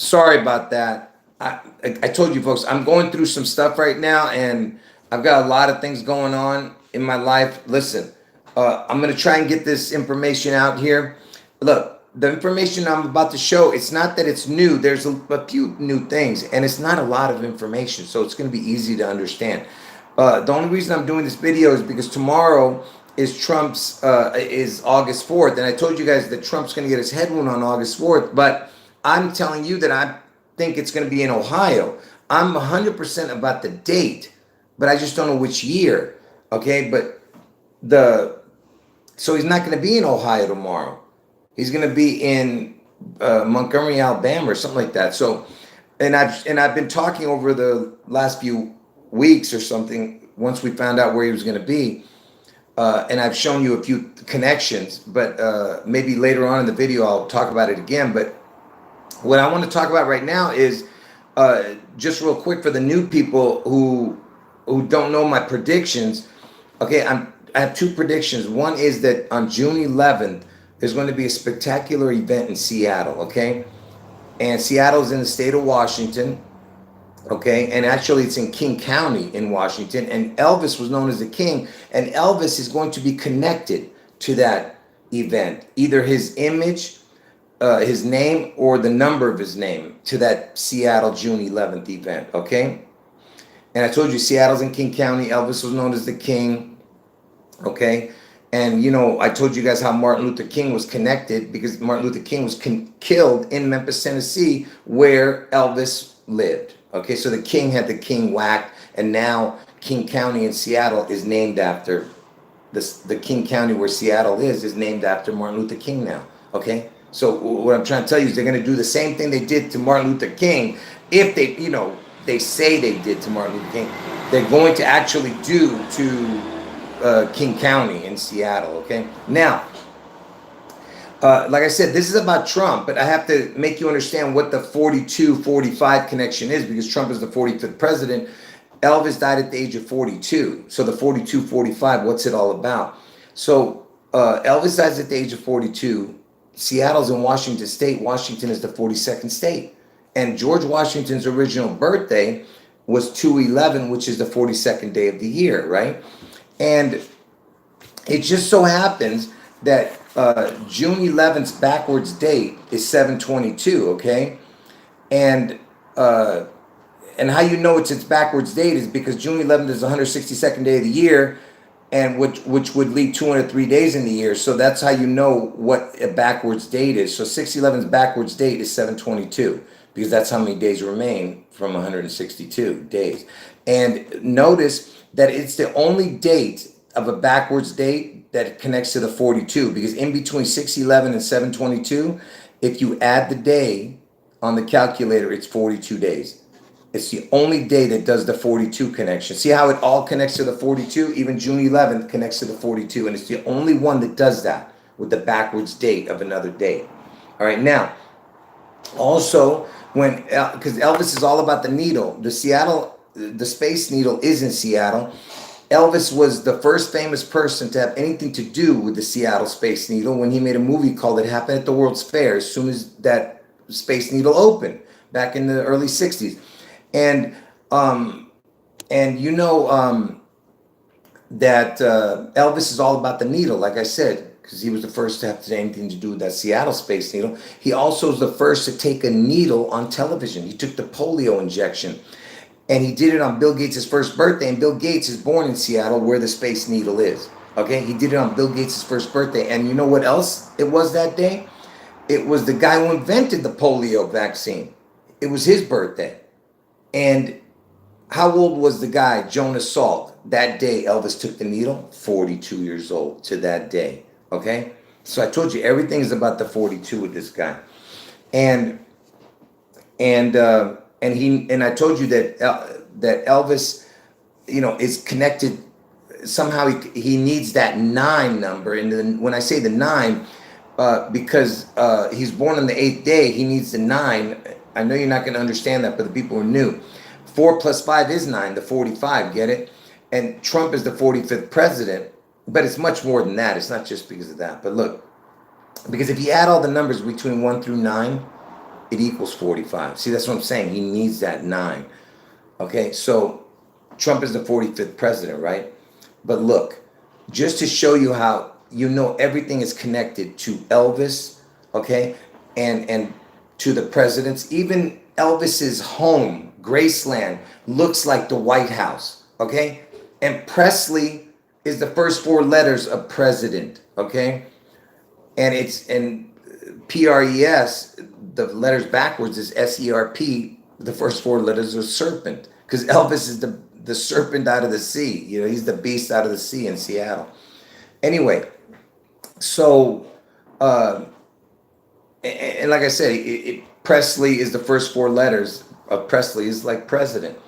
Sorry about that. I told you folks, I'm going through some stuff right now, and I've got a lot of things going on in my life. Listen, I'm gonna try and get this information out here. Look, the information I'm about to show, it's not that it's new. There's a few new things, and it's not a lot of information, so it's gonna be easy to understand. The only reason I'm doing this video is because tomorrow is August 4th, and I told you guys that Trump's gonna get his head wound on August 4th, but I'm telling you that I think it's going to be in Ohio. I'm 100% about the date, but I just don't know which year. Okay, but so he's not going to be in Ohio tomorrow. He's going to be in Montgomery, Alabama, or something like that. So, and I've been talking over the last few weeks or something. Once we found out where he was going to be, and I've shown you a few connections, but maybe later on in the video I'll talk about it again. But what I want to talk about right now is just real quick for the new people who don't know my predictions. Okay, I have two predictions. One is that on June 11th there's going to be a spectacular event in Seattle. Okay, and Seattle's in the state of Washington. Okay, and actually it's in King County in Washington. And Elvis was known as the King, and Elvis is going to be connected to that event, either his image, his name, or the number of his name to that Seattle June 11th event, okay? And I told you Seattle's in King County. Elvis was known as the King, okay? And, you know, I told you guys how Martin Luther King was connected because Martin Luther King was killed in Memphis, Tennessee, where Elvis lived, okay? So the King had the King whacked, and now King County in Seattle is named after the King County where Seattle is named after Martin Luther King now, okay? So what I'm trying to tell you is they're going to do the same thing they did to Martin Luther King. If they, you know, they say they did to Martin Luther King, they're going to actually do to King County in Seattle, okay? Now, like I said, this is about Trump, but I have to make you understand what the 42-45 connection is because Trump is the 45th president. Elvis died at the age of 42. So the 42-45, what's it all about? So Elvis dies at the age of 42. Seattle's in Washington State. Washington is the 42nd state. And George Washington's original birthday was 2/11, which is the 42nd day of the year, right? And it just so happens that June 11th's backwards date is 7/22, okay? And how you know it's its backwards date is because June 11th is the 162nd day of the year, and which would leave 203 days in the year. So that's how you know what a backwards date is. So 6/11's backwards date is 7/22 because that's how many days remain from 162 days. And notice that it's the only date of a backwards date that connects to the 42 because in between 6/11 and 7/22, if you add the day on the calculator, it's 42 days. It's the only day that does the 42 connection. See how it all connects to the 42? Even June 11th connects to the 42. And it's the only one that does that with the backwards date of another date. All right, now, also, because Elvis is all about the needle. The Space Needle is in Seattle. Elvis was the first famous person to have anything to do with the Seattle Space Needle when he made a movie called It Happened at the World's Fair as soon as that Space Needle opened back in the early 60s. And you know that Elvis is all about the needle, like I said, because he was the first to have anything to do with that Seattle Space Needle. He also was the first to take a needle on television. He took the polio injection, and he did it on Bill Gates' first birthday. And Bill Gates is born in Seattle, where the Space Needle is. Okay, he did it on Bill Gates' first birthday. And you know what else it was that day? It was the guy who invented the polio vaccine. It was his birthday. And how old was the guy, Jonas Salk? That day Elvis took the needle, 42 years old to that day, okay? So I told you, everything is about the 42 with this guy. And I told you that Elvis, you know, is connected, somehow he needs that 9 number. And then when I say the 9, because he's born on the 8th day, he needs the 9. I know you're not going to understand that, but the people who are new. 4 plus 5 is 9, the 45, get it? And Trump is the 45th president, but it's much more than that. It's not just because of that. But look, because if you add all the numbers between 1 through 9, it equals 45. See, that's what I'm saying. He needs that 9. Okay, so Trump is the 45th president, right? But look, just to show you how everything is connected to Elvis, okay, and to the presidents. Even Elvis's home, Graceland, looks like the White House, okay? And Presley is the first 4 letters of president, okay? And PRES, the letters backwards is SERP, the first 4 letters are serpent, because Elvis is the serpent out of the sea. He's the beast out of the sea in Seattle. Anyway, so and like I said, Presley is the first 4 letters of Presley is like president,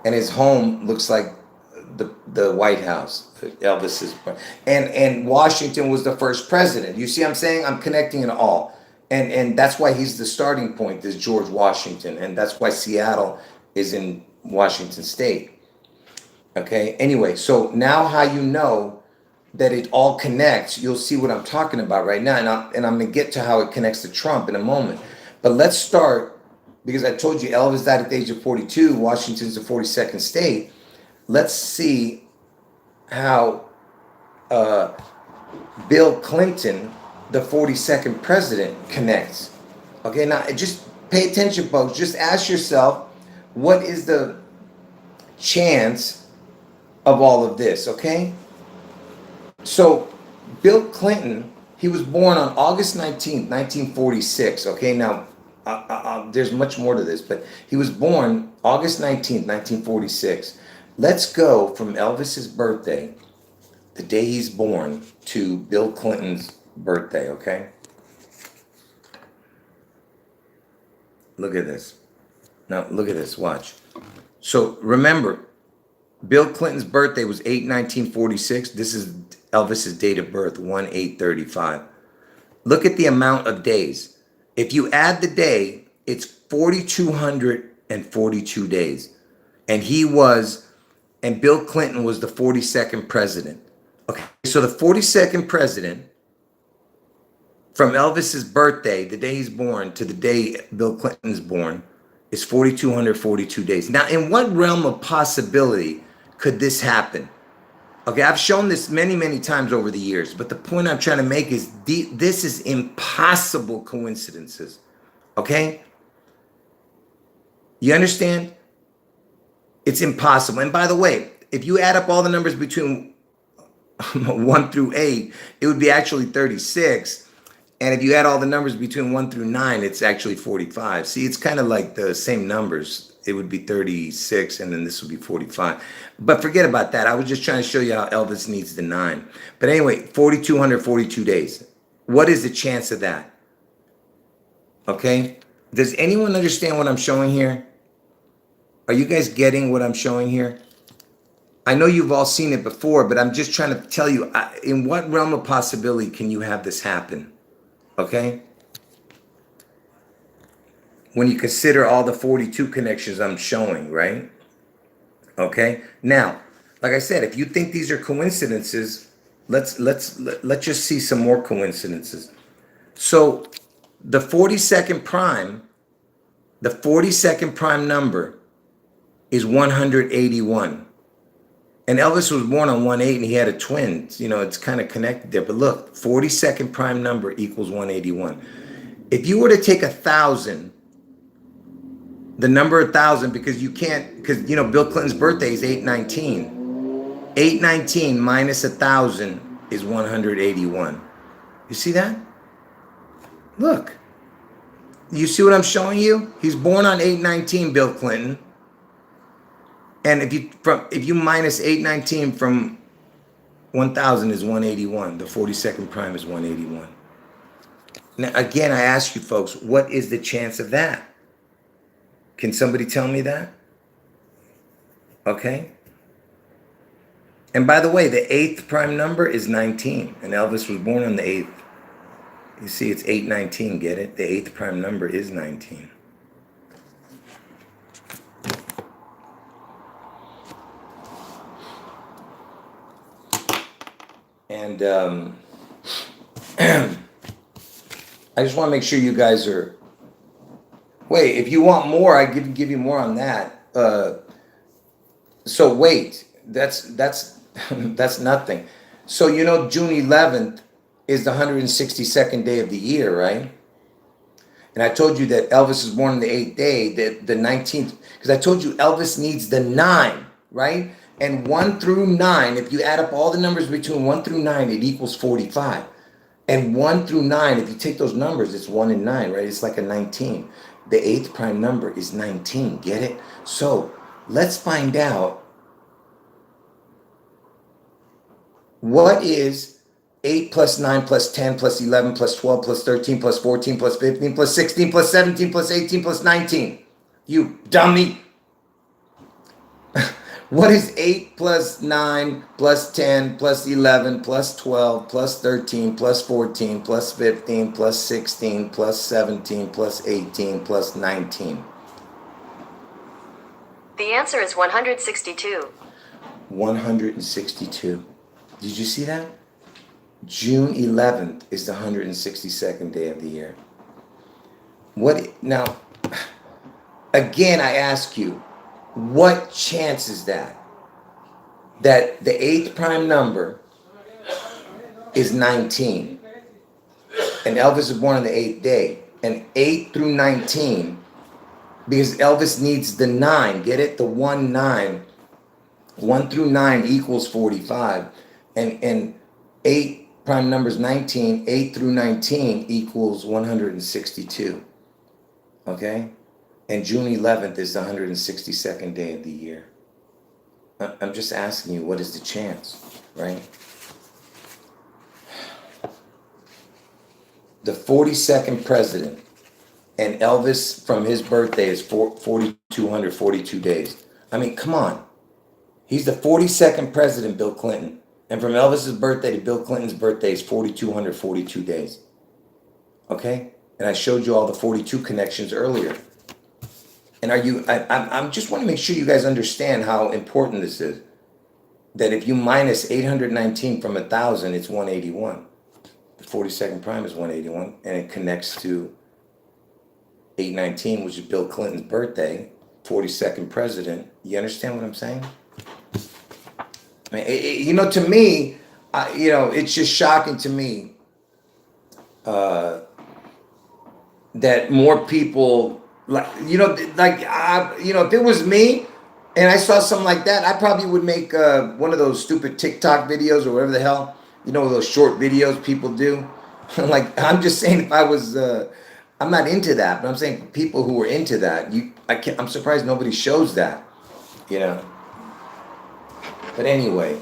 and his home looks like the White House. Elvis's, and Washington was the first president. You see, I'm saying I'm connecting it all, and that's why he's the starting point. Is George Washington, and that's why Seattle is in Washington State. Okay. Anyway, so now how you know that it all connects, you'll see what I'm talking about right now. And I'm going to get to how it connects to Trump in a moment. But let's start, because I told you Elvis died at the age of 42. Washington's the 42nd state. Let's see how Bill Clinton, the 42nd president, connects. Okay, now just pay attention, folks. Just ask yourself, what is the chance of all of this, okay? So Bill Clinton, he was born on August 19th, 1946. Okay, now there's much more to this, but he was born August 19th, 1946. Let's go from Elvis's birthday, the day he's born, to Bill Clinton's birthday, okay? Look at this. Now, look at this, watch. So remember, Bill Clinton's birthday was 8/1946. This is Elvis's date of birth, 1/8/35. Look at the amount of days. If you add the day, it's 4,242 days. And Bill Clinton was the 42nd president. Okay, so the 42nd president, from Elvis's birthday, the day he's born, to the day Bill Clinton's born, is 4,242 days. Now, in what realm of possibility could this happen? Okay, I've shown this many, many times over the years, but the point I'm trying to make is this is impossible coincidences. Okay? You understand? It's impossible. And by the way, if you add up all the numbers between 1 through 8, it would be actually 36. And if you add all the numbers between 1 through 9, it's actually 45. See, it's kind of like the same numbers. It would be 36, and then this would be 45. But forget about that. I was just trying to show you how Elvis needs the 9. But anyway, 4,242 days. What is the chance of that? Okay? Does anyone understand what I'm showing here? Are you guys getting what I'm showing here? I know you've all seen it before, but I'm just trying to tell you, in what realm of possibility can you have this happen? Okay? When you consider all the 42 connections I'm showing, right? Okay? Now, like I said, if you think these are coincidences, let's just see some more coincidences. So the 42nd prime number is 181. And Elvis was born on 1/8 and he had a twin. It's kind of connected there. But look, 42nd prime number equals 181. If you were to take 1,000, the number 1,000, because Bill Clinton's birthday is 8/19. 8/19 minus 1,000 is 181. You see that? Look. You see what I'm showing you? He's born on 8/19, Bill Clinton. And if you minus 8/19 from 1,000 is 181. The 42nd prime is 181. Now, again, I ask you folks, what is the chance of that? Can somebody tell me that? Okay. And by the way, the 8th prime number is 19. And Elvis was born on the 8th. You see, it's 8/19. Get it? The 8th prime number is 19. And I just want to make sure you guys are Wait, if you want more, I give you more on that. So wait, that's that's nothing. So you know June 11th is the 162nd day of the year, right? And I told you that Elvis was born on the 8th day, the 19th, because I told you Elvis needs the 9, right? And 1 through 9, if you add up all the numbers between 1 through 9, it equals 45. And 1 through 9, if you take those numbers, it's 1 and 9, right? It's like a 19. The 8th prime number is 19, get it? So let's find out what is 8 plus 9 plus 10 plus 11 plus 12 plus 13 plus 14 plus 15 plus 16 plus 17 plus 18 plus 19. You dummy. What is 8 plus 9 plus 10 plus 11 plus 12 plus 13 plus 14 plus 15 plus 16 plus 17 plus 18 plus 19? The answer is 162. 162. Did you see that? June 11th is the 162nd day of the year. What now? Again, I ask you, what chance is that the 8th prime number is 19 and Elvis was born on the 8th day, and 8 through 19, because Elvis needs the 9, get it? The 1 9. 1 through 9 equals 45, and 8 prime number is 19. 8 through 19 equals 162. Okay? And June 11th is the 162nd day of the year. I'm just asking you, what is the chance, right? The 42nd president, and Elvis from his birthday is 4,242 days. I mean, come on. He's the 42nd president, Bill Clinton. And from Elvis's birthday to Bill Clinton's birthday is 4,242 days. Okay? And I showed you all the 42 connections earlier. And I'm just want to make sure you guys understand how important this is. That if you minus 819 from 1,000, it's 181. The 42nd prime is 181, and it connects to 819, which is Bill Clinton's birthday, 42nd president. You understand what I'm saying? I mean, you know, to me, you know, it's just shocking to me that more people, like, you know, you know, if it was me and I saw something like that, I probably would make one of those stupid TikTok videos or whatever the hell, you know, those short videos people do. Like, I'm just saying, if I was, I'm not into that, but I'm saying people who are into that, I'm surprised nobody shows that, you know. But anyway,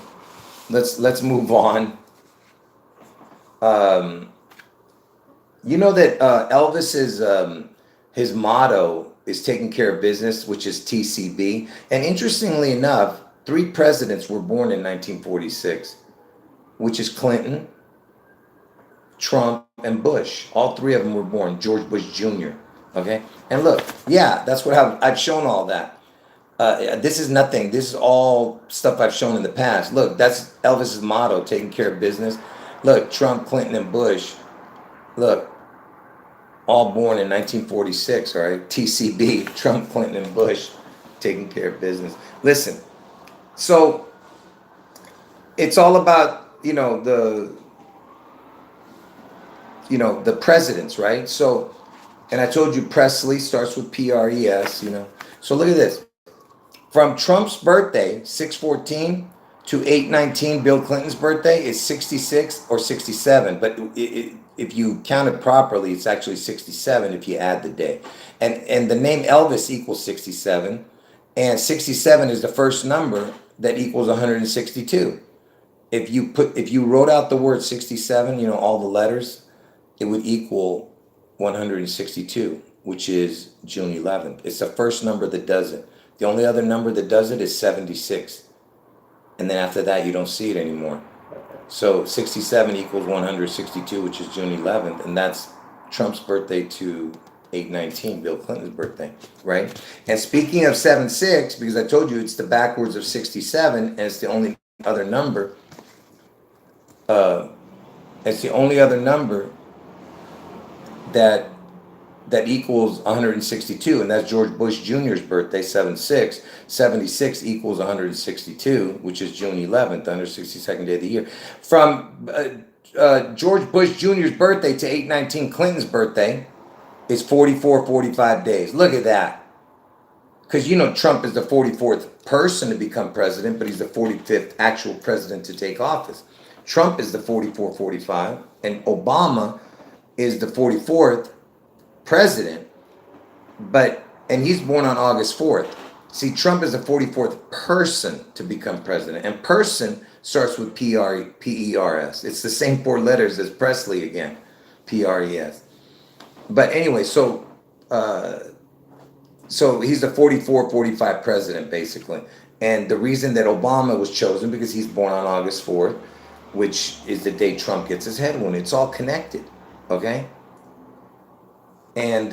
let's move on. You know that Elvis's his motto is taking care of business, which is TCB. And interestingly enough, 3 presidents were born in 1946, which is Clinton, Trump, and Bush. All 3 of them were born, George Bush Jr. Okay? And look, yeah, that's what I've shown all that. This is nothing. This is all stuff I've shown in the past. Look, that's Elvis's motto, taking care of business. Look, Trump, Clinton, and Bush. Look, all born in 1946, all right? TCB, Trump, Clinton, and Bush, taking care of business. Listen, so it's all about, you know, the presidents, right? So, and I told you Presley starts with P-R-E-S, you know. So look at this. From Trump's birthday, 6/14, to 8/19, Bill Clinton's birthday, is 66 or 67. But if you count it properly, it's actually 67 if you add the day. And the name Elvis equals 67. And 67 is the first number that equals 162. If you wrote out the word 67, you know, all the letters, it would equal 162, which is June 11th. It's the first number that does it. The only other number that does it is 76. And then after that, you don't see it anymore. So 67 equals 162, which is June 11th. And that's Trump's birthday to 8/19, Bill Clinton's birthday, right? And speaking of 76, because I told you it's the backwards of 67, and it's the only other number. It's the only other number that that equals 162, and that's George Bush Jr.'s birthday, 7/6. 76 equals 162, which is June 11th, the 162nd day of the year. From George Bush Jr.'s birthday to 8/19 Clinton's birthday is 44, 45 days. Look at that. Because you know Trump is the 44th person to become president, but he's the 45th actual president to take office. Trump is the 44, 45, and Obama is the 44th president, and he's born on August 4th. See, Trump is the 44th person to become president, and person starts with P-E-R-S. It's the same four letters as Presley again, P-R-E-S. But anyway, so he's the 44, 45 president, basically. And the reason that Obama was chosen, because he's born on August 4th, which is the day Trump gets his head wound. It's all connected, okay? And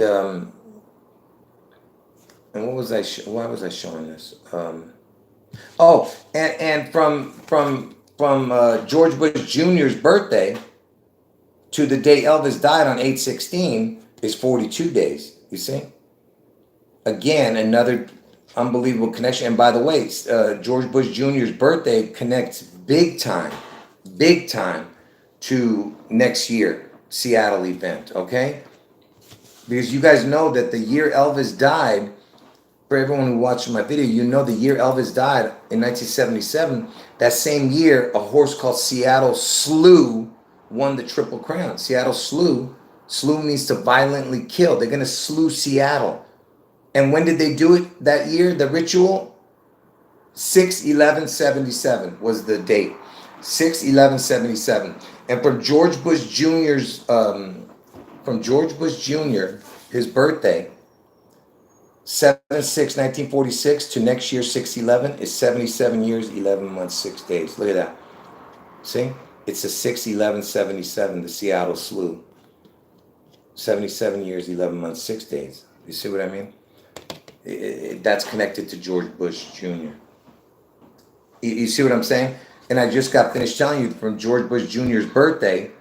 what was why was I showing this? And from George Bush Jr.'s birthday to the day Elvis died on 8/16 is 42 days. You see? Again, another unbelievable connection. And by the way, George Bush Jr.'s birthday connects big time to next year Seattle event. Okay? Because you guys know that the year Elvis died, for everyone who watched my video, you know the year Elvis died in 1977, that same year, a horse called Seattle Slew won the Triple Crown. Seattle Slew means to violently kill. They're going to slew Seattle. And when did they do it that year, the ritual? 6/11/77 was the date. 6/11/77. And from George Bush Jr.'s, his birthday, 7/6/1946 to next year 6/11 is 77 years, 11 months, 6 days. Look at that. See? It's a 6/11/77, the Seattle Slew. 77 years, 11 months, 6 days. You see what I mean? That's connected to George Bush Jr. You see what I'm saying? And I just got finished telling you from George Bush Jr.'s birthday,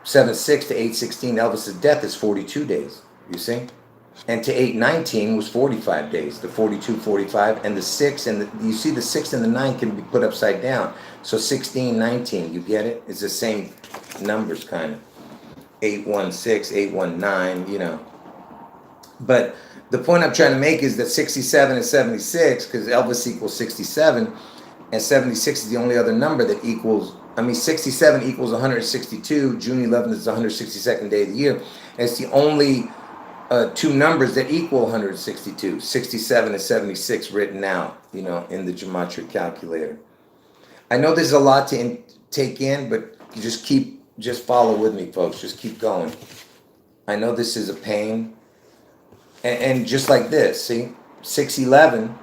7/6 to 8/16, Elvis's death is 42 days. You see? And to 8/19 was 45 days. The 42, 45, and the 6, you see the 6 and the 9 can be put upside down. So 16, 19, you get it? It's the same numbers, kind of. 8/16, 8/19, you know. But the point I'm trying to make is that 67 and 76, because Elvis equals 67, and 76 is the only other number that equals, 67 equals 162. June 11th is the 162nd day of the year. And it's the only two numbers that equal 162, 67 and 76 written out, you know, in the gematria calculator. I know there's a lot to take in, but you just follow with me, folks. Just keep going. I know this is a pain. And just like this, see, 6/11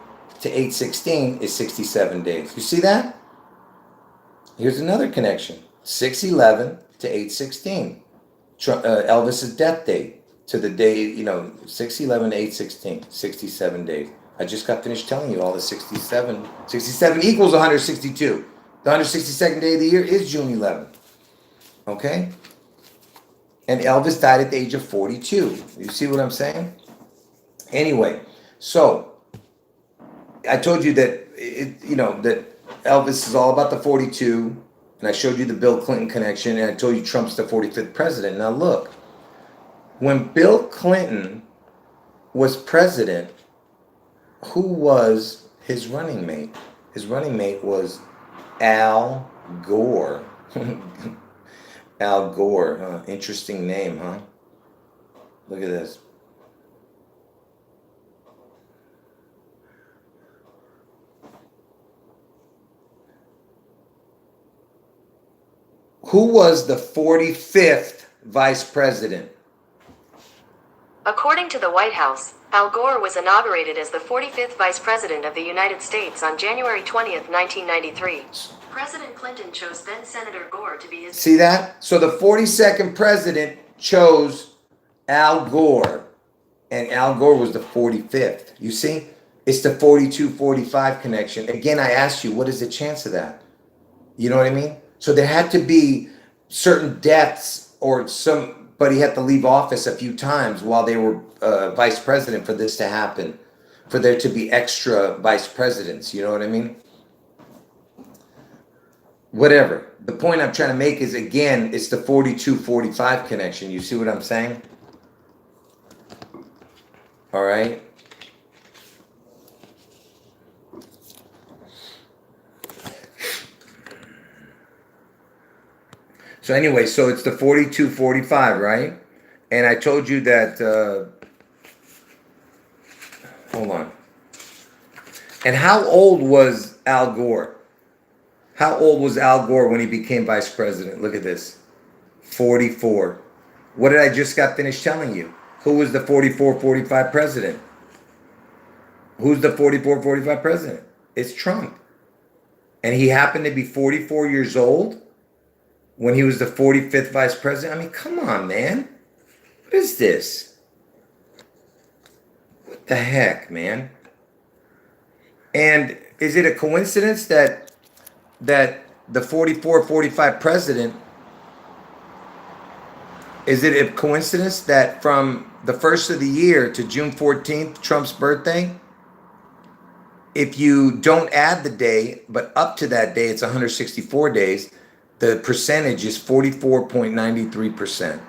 to 8/16 is 67 days. You see that? Here's another connection. 6/11 to 8/16. Elvis's death date to the day, you know, 6/11 to 8/16, 67 days. I just got finished telling you all the 67. 67 equals 162. The 162nd day of the year is June 11th. Okay? And Elvis died at the age of 42. You see what I'm saying? Anyway, so I told you that that Elvis is all about the 42, and I showed you the Bill Clinton connection, and I told you Trump's the 45th president. Now look, when Bill Clinton was president, who was his running mate? His running mate was Al Gore. Al Gore, huh? Interesting name, huh? Look at this. Who was the 45th vice president? According to the White House, Al Gore was inaugurated as the 45th Vice President of the United States on January 20th, 1993. President Clinton chose then-Senator Gore to be his... See that? So the 42nd president chose Al Gore, and Al Gore was the 45th. You see? It's the 42-45 connection. Again, I asked you, what is the chance of that? You know what I mean? So there had to be certain deaths or some but he had to leave office a few times while they were vice president for this to happen, for there to be extra vice presidents. You know what I mean? Whatever. The point I'm trying to make is, again, it's the 42-45 connection. You see what I'm saying? All right. So anyway, so it's the 42-45, right? And I told you that, hold on. And how old was Al Gore? How old was Al Gore when he became vice president? Look at this. 44. What did I just got finished telling you? Who was the 44-45 president? Who's the 44-45 president? It's Trump. And he happened to be 44 years old when he was the 45th vice president. I mean, come on, man. What is this? What the heck, man? And is it a coincidence that the 44-45 president, is it a coincidence that from the first of the year to June 14th, Trump's birthday, if you don't add the day, but up to that day, it's 164 days, the percentage is 44.93%.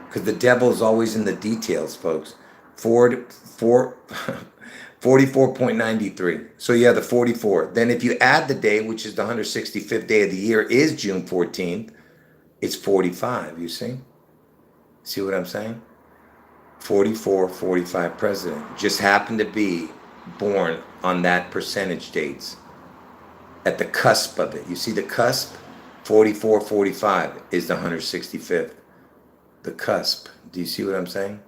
Because the devil is always in the details, folks. 44.93. So yeah, the 44. Then if you add the day, which is the 165th day of the year, is June 14th, it's 45, you see? See what I'm saying? 44-45 president. Just happened to be born on that percentage dates. At the cusp of it. You see the cusp? 44-45 is the 165th. The cusp. Do you see what I'm saying?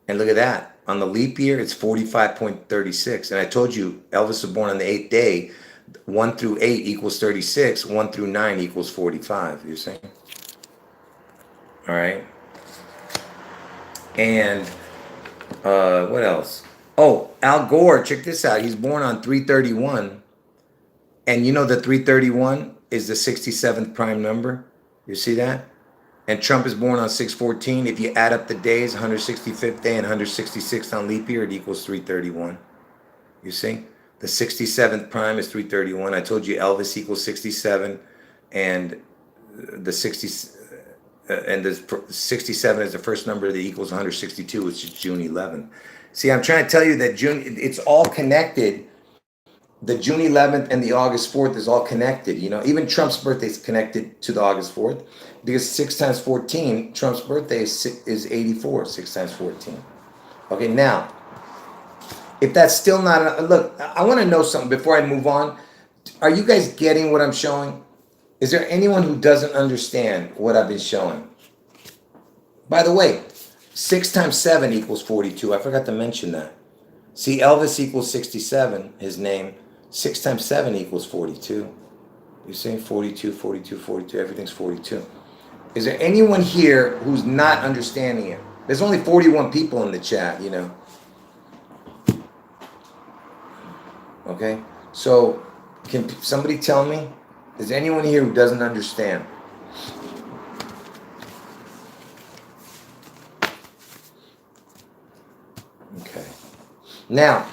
And look at that. On the leap year, it's 45.36. And I told you, Elvis was born on the 8th day. 1 through 8 equals 36. 1 through 9 equals 45. You see? All right. And what else? Oh, Al Gore, check this out. He's born on 3/31. And you know the 3/31 is the 67th prime number? You see that? And Trump is born on 6/14. If you add up the days, 165th day and 166th on leap year, it equals 3/31. You see? The 67th prime is 3/31. I told you Elvis equals 67, and the 67 is the first number that equals 162, which is June 11th. See, I'm trying to tell you that it's all connected. The June 11th and the August 4th is all connected. You know, even Trump's birthday is connected to the August 4th because 6 times 14, Trump's birthday is 84, 6 times 14. Okay, now, if that's still not, look, I want to know something before I move on. Are you guys getting what I'm showing? Is there anyone who doesn't understand what I've been showing? By the way, 6 times 7 equals 42. I forgot to mention that. See, Elvis equals 67, his name. 6 times 7 equals 42. You see, 42, 42, 42, everything's 42. Is there anyone here who's not understanding it? There's only 41 people in the chat, you know. Okay, so can somebody tell me? Is there anyone here who doesn't understand? Okay. Now,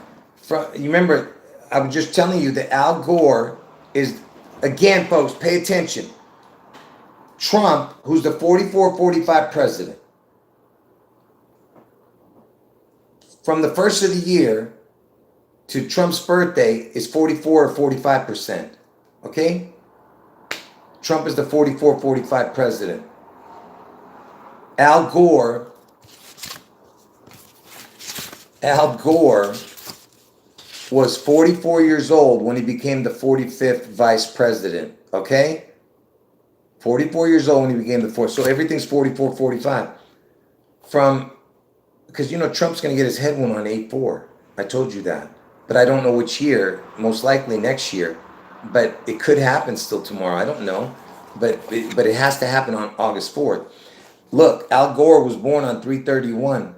you remember, I was just telling you that Al Gore is, again, folks, pay attention. Trump, who's the 44-45 president, from the first of the year to Trump's birthday is 44 or 45%. Okay? Trump is the 44-45 president. Al Gore was 44 years old when he became the 45th vice president. Okay? 44 years old when he became the fourth. So everything's 44, 45. Because, you know, Trump's going to get his head wound on 8/4. I told you that. But I don't know which year. Most likely next year. But it could happen still tomorrow. I don't know. But it has to happen on August 4th. Look, Al Gore was born on 3/31.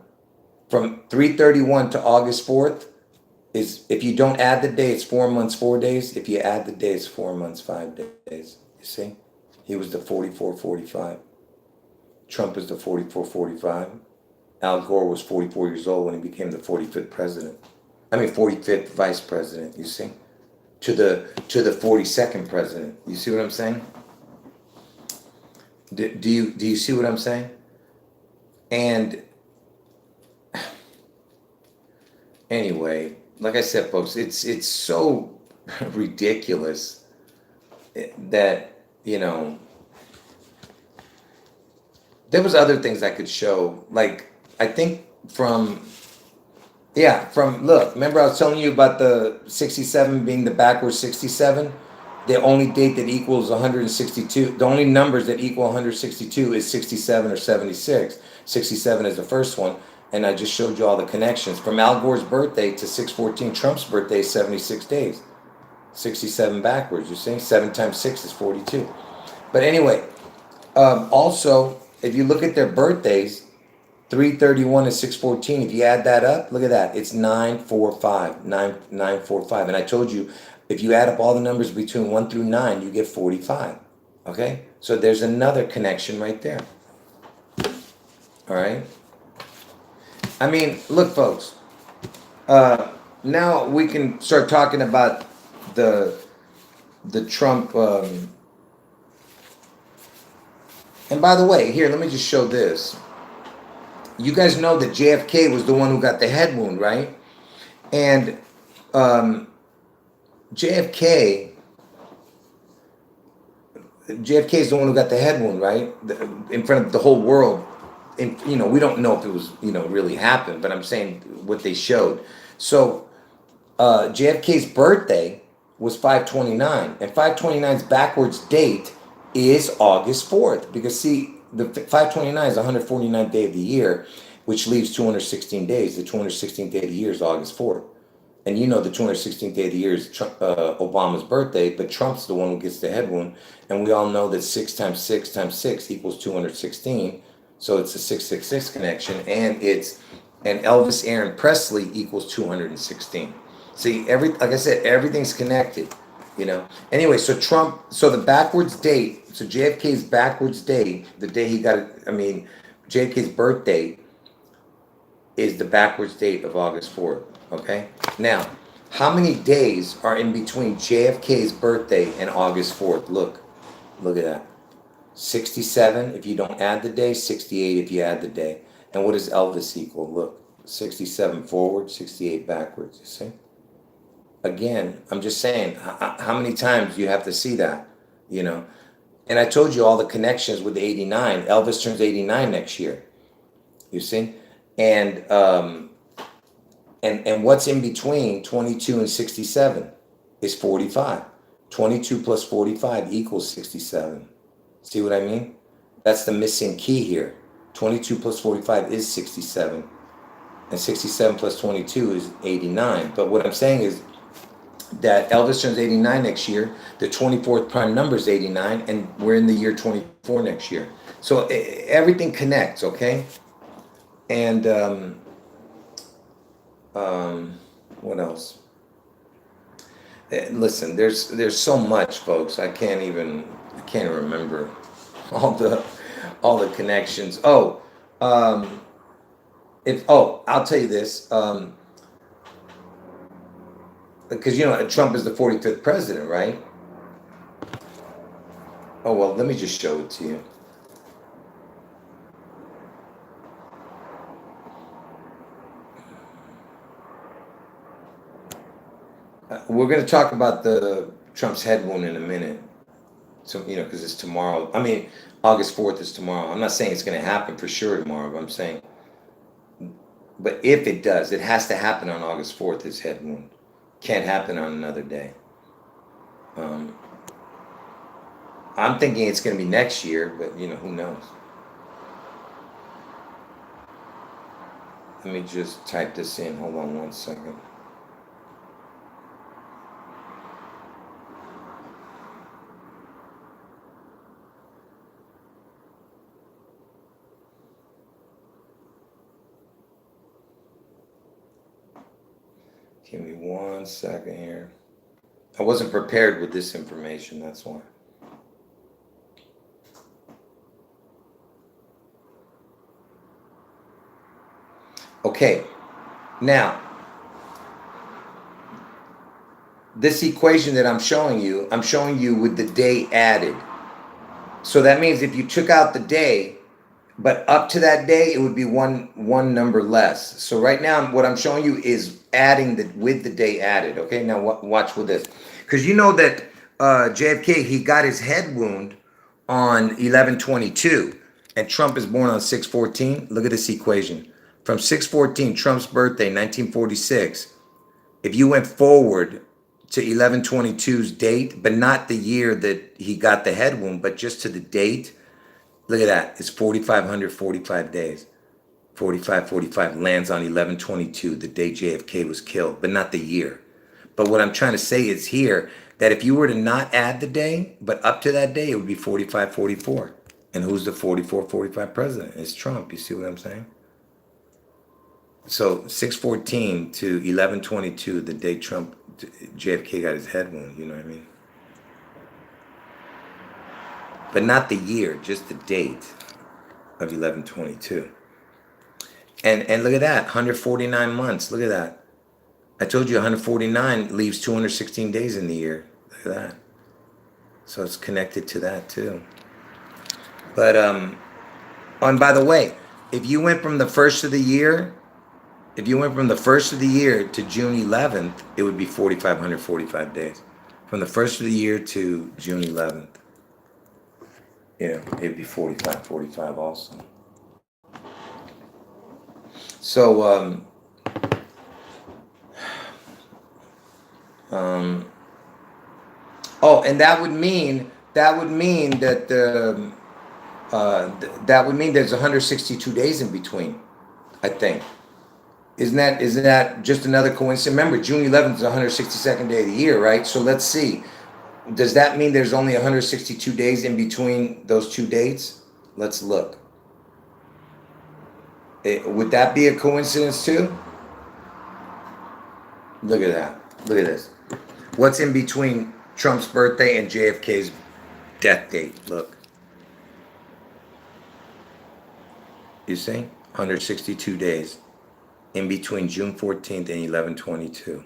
From 3/31 to August 4th is, if you don't add the day, it's 4 months, 4 days. If you add the day, it's 4 months, 5 days. You see? He was the 44-45. Trump is the 44, 45. Al Gore was 44 years old when he became the 45th president. I mean, 45th vice president, you see? To the 42nd president. You see what I'm saying? Do you see what I'm saying? And anyway, like I said, folks, it's so ridiculous that, you know, there was other things I could show. Like, I think look, remember I was telling you about the 67 being the backwards 67? The only date that equals 162, the only numbers that equal 162 is 67 or 76. 67 is the first one, and I just showed you all the connections. From Al Gore's birthday to 6/14, Trump's birthday is 76 days. 67 backwards, you see? 7 times 6 is 42. But anyway, also, if you look at their birthdays, 3/31 and 6/14, if you add that up, look at that. It's 945, 945. And I told you, if you add up all the numbers between 1 through 9, you get 45. Okay? So there's another connection right there. All right? I mean, look, folks. Now we can start talking about the Trump. And by the way, here, let me just show this. You guys know that JFK was the one who got the head wound, right? And JFK is the one who got the head wound, right? In front of the whole world. And, you know, we don't know if it was, you know, really happened, but I'm saying what they showed. So JFK's birthday was 5/29, and 5/29's backwards date is August 4th. Because, see, the 5/29 is the 149th day of the year, which leaves 216 days. The 216th day of the year is August 4th. And you know the 216th day of the year is Obama's birthday, but Trump's the one who gets the head wound. And we all know that 6 times 6 times 6 equals 216. So it's a 666 connection. And Elvis Aaron Presley equals 216. See, like I said, everything's connected, you know. Anyway, so the backwards date, so JFK's backwards date, the day he got it, JFK's birthday is the backwards date of August 4th. Okay? Now, how many days are in between JFK's birthday and August 4th? Look at that. 67 if you don't add the day, 68 if you add the day. And what does Elvis equal? Look, 67 forward, 68 backwards, you see? Again, I'm just saying, how many times you have to see that, you know? And I told you all the connections with the 89. Elvis turns 89 next year, you see? And what's in between 22 and 67 is 45. 22 plus 45 equals 67. See what I mean? That's the missing key here. 22 plus 45 is 67. And 67 plus 22 is 89. But what I'm saying is that Elvis turns 89 next year. The 24th prime number is 89. And we're in the year 24 next year. So everything connects, okay? And what else? Listen, there's so much, folks. I can't remember all the connections. I'll tell you this. Because you know Trump is the 45th president, right? Oh well, let me just show it to you. We're going to talk about the Trump's head wound in a minute. So, you know, because it's tomorrow. August 4th is tomorrow. I'm not saying it's going to happen for sure tomorrow, but I'm saying, but if it does, it has to happen on August 4th, his head wound. Can't happen on another day. I'm thinking it's going to be next year, but, you know, who knows? Let me just type this in. Hold on one second. Give me 1 second here. I wasn't prepared with this information, that's why. Okay, now, this equation that I'm showing you with the day added. So that means if you took out the day, but up to that day, it would be one number less. So right now, what I'm showing you is adding with the day added. Okay, now watch with this, because you know that JFK, he got his head wound on 11/22, and Trump is born on 6/14. Look at this equation from 6/14, Trump's birthday, 1946. If you went forward to 11/22's date, but not the year that he got the head wound, but just to the date. Look at that. It's 4,545 days. 45 lands on 11/22, the day JFK was killed, but not the year. But what I'm trying to say is here that if you were to not add the day, but up to that day, it would be 45-44. And who's the 44-45 president? It's Trump. You see what I'm saying? So 6/14 to 11/22, the day JFK got his head wound. You know what I mean? But not the year, just the date of 11/22. And look at that, 149 months. Look at that. I told you 149 leaves 216 days in the year. Look at that. So it's connected to that too. But and by the way, if you went from the first of the year, to June 11th, it would be 4,545 days. From the first of the year to June 11th. Yeah, it'd be 45 also. So, oh, and that would mean that there's 162 days in between, I think. Isn't that just another coincidence? Remember, June 11th is the 162nd day of the year, right? So let's see. Does that mean there's only 162 days in between those two dates? Let's look. Would that be a coincidence too? Look at that. Look at this. What's in between Trump's birthday and JFK's death date? Look. You see? 162 days in between June 14th and 11/22.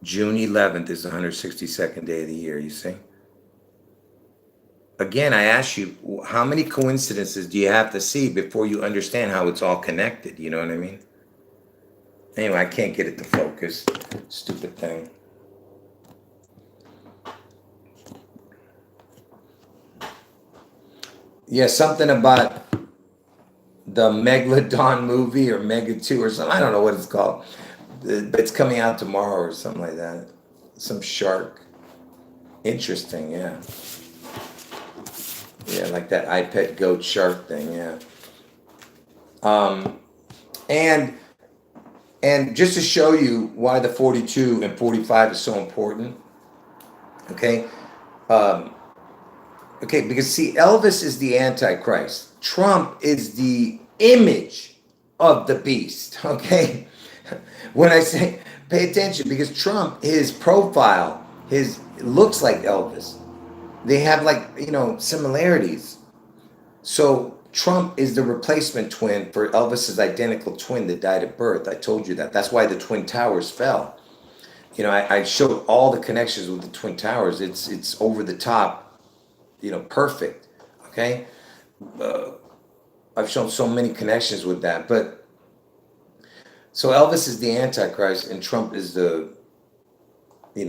June 11th is the 162nd day of the year, you see? Again, I ask you, how many coincidences do you have to see before you understand how it's all connected? You know what I mean? Anyway, I can't get it to focus. Stupid thing. Yeah, something about the Megalodon movie or Mega 2 or something. I don't know what it's called. It's coming out tomorrow or something like that. Some shark. Interesting, yeah. Yeah, like that I Pet Goat shark thing, yeah. And just to show you why the 42 and 45 is so important, okay? Okay, because see, Elvis is the Antichrist. Trump is the image of the beast, okay? When I say pay attention, because Trump, his profile, looks like Elvis. They have similarities. So Trump is the replacement twin for Elvis's identical twin that died at birth. I told you that. That's why the Twin Towers fell. I showed all the connections with the Twin Towers. It's over the top, perfect. Okay. I've shown so many connections with that, but so Elvis is the Antichrist and Trump is the in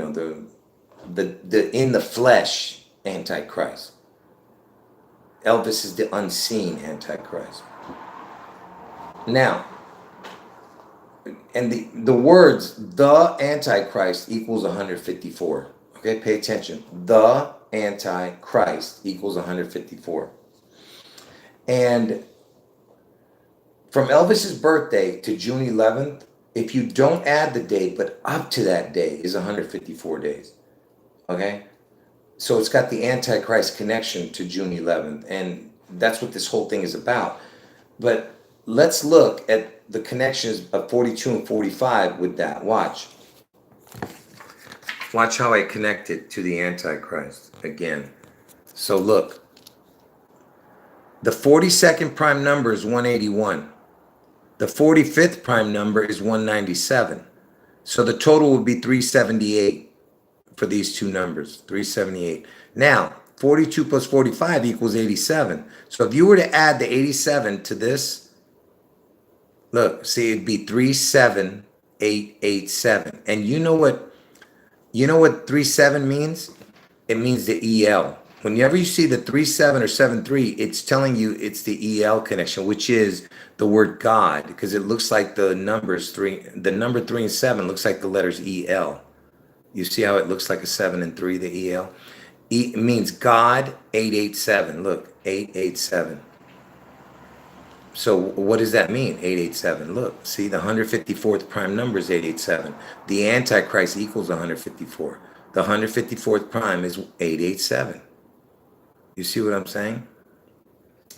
the flesh Antichrist. Elvis is the unseen Antichrist. Now, and the words the Antichrist equals 154. Okay, pay attention. The Antichrist equals 154. And from Elvis's birthday to June 11th, if you don't add the date, but up to that day is 154 days. Okay? So it's got the Antichrist connection to June 11th. And that's what this whole thing is about. But let's look at the connections of 42 and 45 with that. Watch. Watch how I connect it to the Antichrist again. So look. The 42nd prime number is 181. The 45th prime number is 197. So the total would be 378 for these two numbers, 378. Now, 42 plus 45 equals 87. So if you were to add the 87 to this, look, see, it'd be 37887. And you know what 37 means? It means the EL. Whenever you see the 37 or 73, it's telling you it's the EL connection, which is the word God, because it looks like the numbers the number 3 and 7 looks like the letters EL. You see how it looks like a 7 and 3, the EL? It means God 887. Look, 887. So what does that mean, 887? Look, see, the 154th prime number is 887. The Antichrist equals 154. The 154th prime is 887. You see what I'm saying?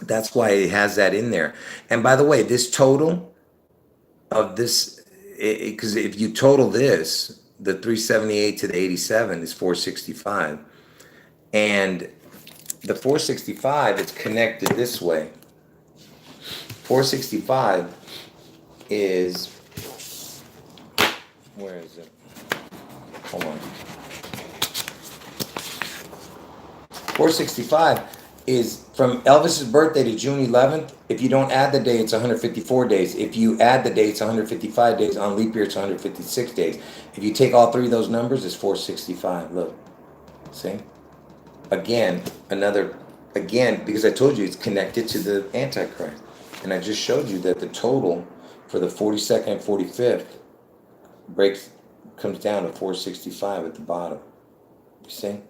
That's why it has that in there. And by the way, this total of this, because if you total this, the 378 to the 87 is 465. And the 465 is connected this way. 465 is, where is it? Hold on. 465 is from Elvis's birthday to June 11th. If you don't add the day, it's 154 days. If you add the day, it's 155 days. On leap year, it's 156 days. If you take all three of those numbers, it's 465. Look, see? Again, because I told you it's connected to the Antichrist. And I just showed you that the total for the 42nd and 45th comes down to 465 at the bottom. You see?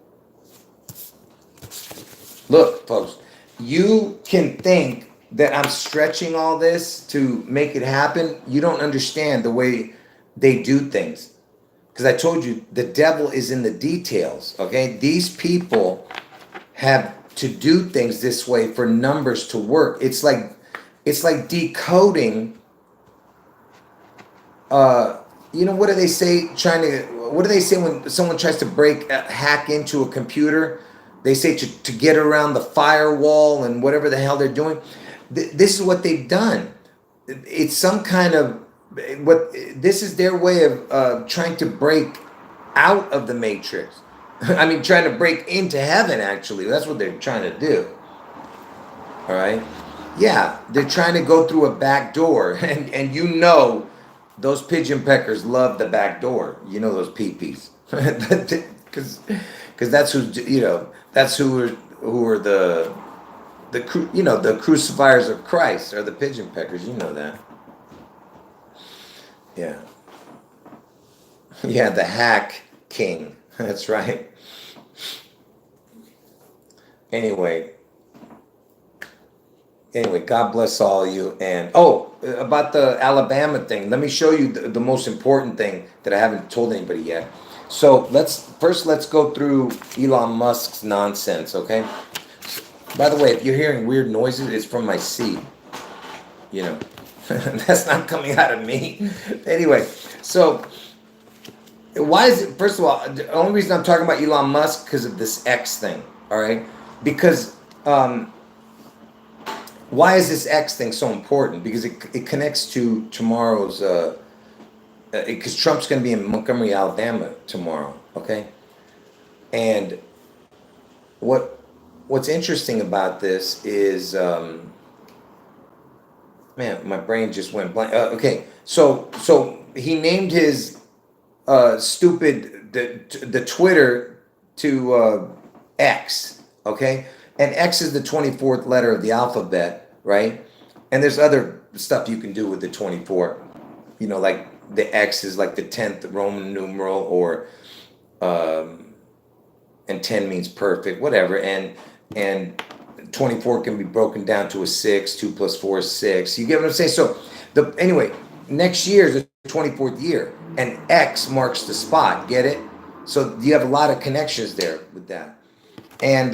Look, folks, you can think that I'm stretching all this to make it happen. You don't understand the way they do things. Because I told you, the devil is in the details, okay? These people have to do things this way for numbers to work. It's like decoding, what do they say? What do they say when someone tries to hack into a computer? They say to get around the firewall and whatever the hell they're doing. This is what they've done. It's some kind of, this is their way of trying to break out of the matrix. I mean, trying to break into heaven, actually. That's what they're trying to do. All right? Yeah, they're trying to go through a back door. And those pigeon peckers love the back door. You know those peepees. Because that's who are the crucifiers of Christ are the pigeon peckers. You know that. Yeah. Yeah, the hack king. That's right. Anyway, God bless all of you. And about the Alabama thing, let me show you the most important thing that I haven't told anybody yet. So let's go through Elon Musk's nonsense, okay? By the way, if you're hearing weird noises, it's from my seat. That's not coming out of me. Anyway, so why is it? First of all, the only reason I'm talking about Elon Musk because of this X thing, all right? Because why is this X thing so important? Because it connects to tomorrow's. Because Trump's going to be in Montgomery, Alabama tomorrow, okay? And what's interesting about this is, man, my brain just went blank. Okay, so he named his the Twitter to X, okay? And X is the 24th letter of the alphabet, right? And there's other stuff you can do with the 24, like the X is like the 10th Roman numeral, or and 10 means perfect, whatever. And 24 can be broken down to a 6. 2 plus 4 is 6. You get what I'm saying? So anyway, next year is the 24th year, and X marks the spot. Get it? So you have a lot of connections there with that. And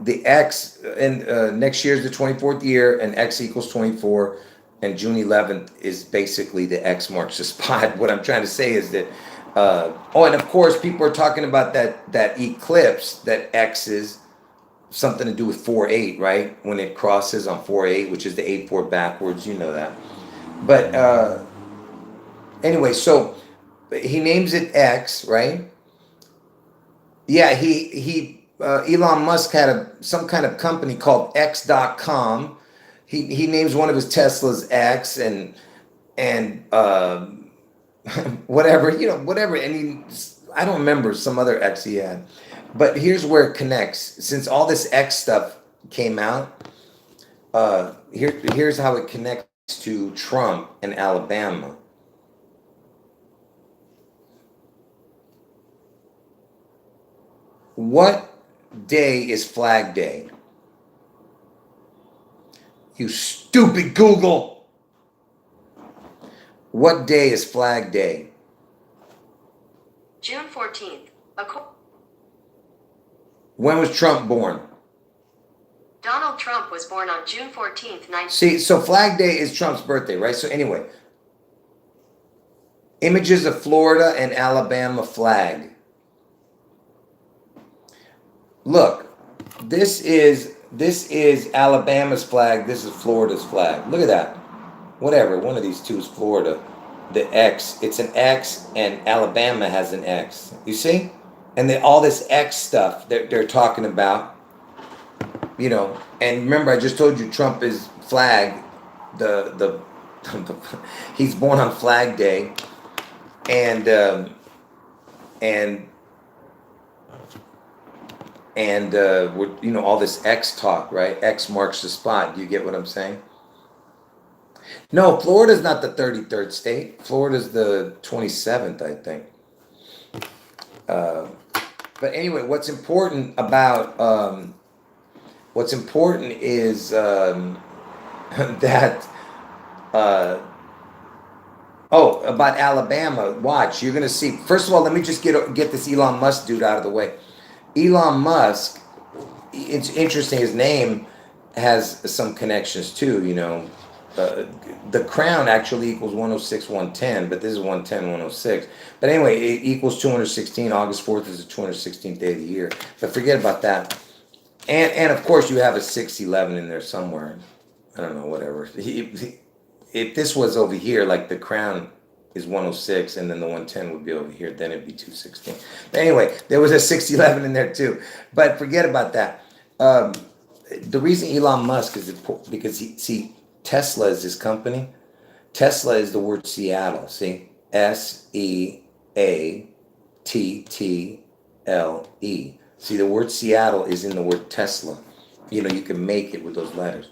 the X, and next year is the 24th year, and X equals 24, and June 11th is basically the X marks the spot. What I'm trying to say is that, and of course, people are talking about that eclipse that X is something to do with 4-8, right? When it crosses on 4-8, which is the 8-4 backwards, you know that. But anyway, so he names it X, right? Yeah, Elon Musk had some kind of company called X.com. He names one of his Teslas X, and whatever, whatever. And I don't remember some other X he had. But here's where it connects. Since all this X stuff came out, here's how it connects to Trump and Alabama. What day is Flag Day? You stupid Google. What day is Flag Day? June 14th. When was Trump born? Donald Trump was born on June 14th, 19... See, so Flag Day is Trump's birthday, right? So anyway, images of Florida and Alabama flag. Look, this is Alabama's flag. This is Florida's flag. Look at that. Whatever, one of these two is Florida. The X, it's an X, and Alabama has an X. You see? And all this X stuff that they're talking about, and remember I just told you Trump is flag, he's born on Flag Day, and we're, all this X talk, right? X marks the spot. Do you get what I'm saying? No, Florida's not the 33rd state. Florida's the 27th, I think. But anyway, what's important is that about Alabama. Watch, you're gonna see. First of all, let me just get this Elon Musk dude out of the way. Elon Musk, it's interesting. His name has some connections too. The crown actually equals 106, 110, but this is 110, 106. But anyway, it equals 216. August 4th is the 216th day of the year. But forget about that. And of course, you have a 611 in there somewhere. I don't know, whatever. If this was over here, like the crown is 106, and then the 110 would be over here, then it'd be 216. But anyway, there was a 611 in there too. But forget about that. The reason Elon Musk is because Tesla is his company. Tesla is the word Seattle. See? SEATTLE. See, the word Seattle is in the word Tesla. You can make it with those letters.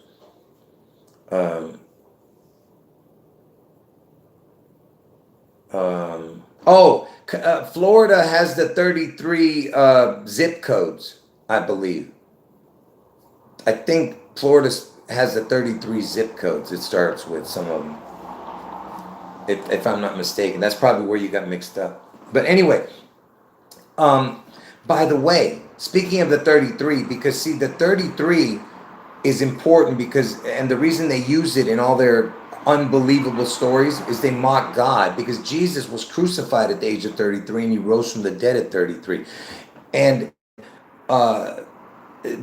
Florida has the 33 zip codes, I believe. I think Florida has the 33 zip codes. It starts with some of them, if I'm not mistaken. That's probably where you got mixed up. But anyway, by the way, speaking of the 33, because see, the 33 is important and the reason they use it in all their unbelievable stories is they mock God, because Jesus was crucified at the age of 33 and he rose from the dead at 33. And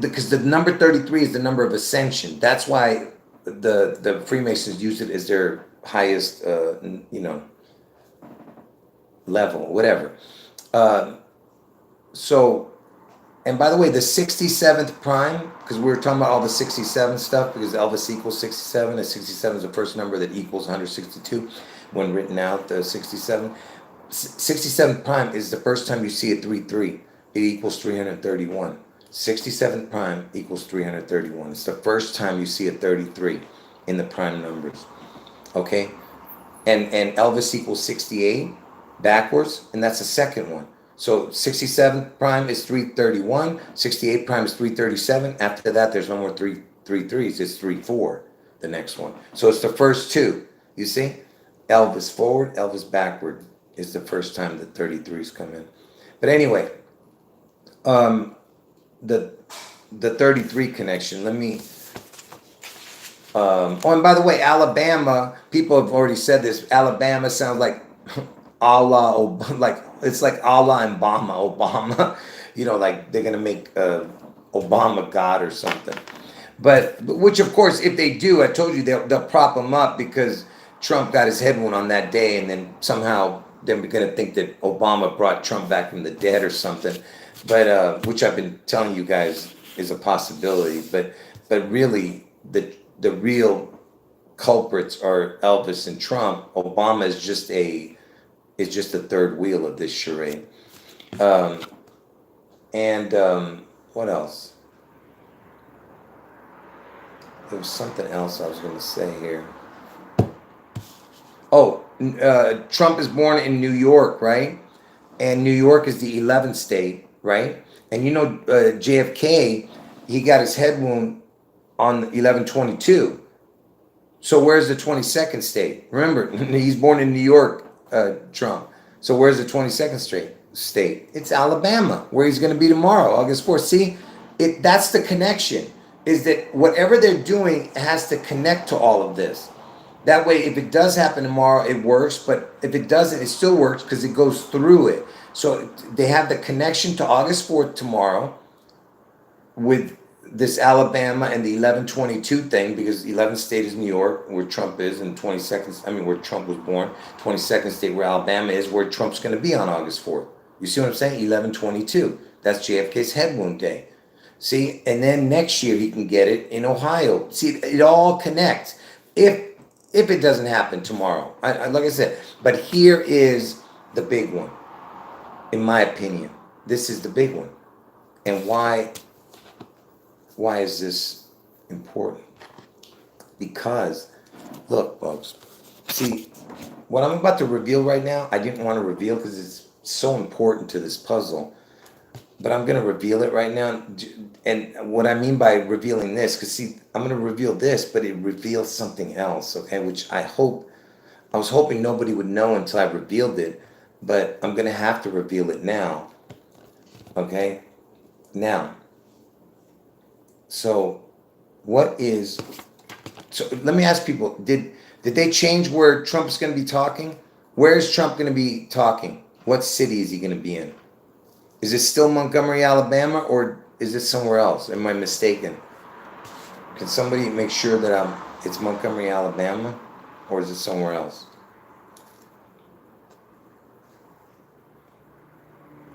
because the number 33 is the number of ascension. That's why the Freemasons use it as their highest, level, whatever. And by the way, the 67th prime, because we were talking about all the 67 stuff, because Elvis equals 67, and 67 is the first number that equals 162 when written out, the 67. 67th prime is the first time you see a 3-3. It equals 331. 67th prime equals 331. It's the first time you see a 33 in the prime numbers. Okay? And Elvis equals 68 backwards, and that's the second one. So 67 prime is 331, 68 prime is 337. After that, there's no more 333s. It's 34, the next one. So it's the first two. You see? Elvis forward, Elvis backward is the first time the 33s come in. But anyway, the 33 connection, let me... and by the way, Alabama, people have already said this. Alabama sounds like Allah, it's like Allah and Obama. Like they're gonna make Obama God or something. But which, of course, if they do, I told you they'll prop him up because Trump got his head wound on that day, and then somehow they're going to think that Obama brought Trump back from the dead or something. But which I've been telling you guys is a possibility. But really, the real culprits are Elvis and Trump. Obama is just the third wheel of this charade. What else? There was something else I was going to say here. Oh, Trump is born in New York, right? And New York is the 11th state, right? And you know, JFK, he got his head wound on 11/22. So where's the 22nd state? Remember, he's born in New York, Trump. So where's the 22nd state? It's Alabama, where he's going to be tomorrow, August 4th. See, that's the connection, is that whatever they're doing has to connect to all of this. That way, if it does happen tomorrow, it works. But if it doesn't, it still works because it goes through it. So they have the connection to August 4th tomorrow with this Alabama and the 11/22 thing, because 11th state is New York, where Trump is, and 22nd, where Trump was born. 22nd state, where Alabama is, where Trump's going to be on August 4th. You see what I'm saying? 11/22. That's JFK's head wound day. See, and then next year he can get it in Ohio. See, it all connects. If it doesn't happen tomorrow, like I said, but here is the big one, in my opinion. This is the big one, and why is this important? Because, look, folks, see, what I'm about to reveal right now, I didn't want to reveal because it's so important to this puzzle, but I'm going to reveal it right now. And what I mean by revealing this, because see, I'm going to reveal this, but it reveals something else, okay, which I was hoping nobody would know until I revealed it, but I'm going to have to reveal it now, okay? Now, so let me ask people, did they change where Trump's going to be talking? Where is Trump going to be talking? What city is he going to be in? Is it still Montgomery, Alabama, or is it somewhere else? Am I mistaken? Can somebody make sure that it's Montgomery, Alabama, or is it somewhere else?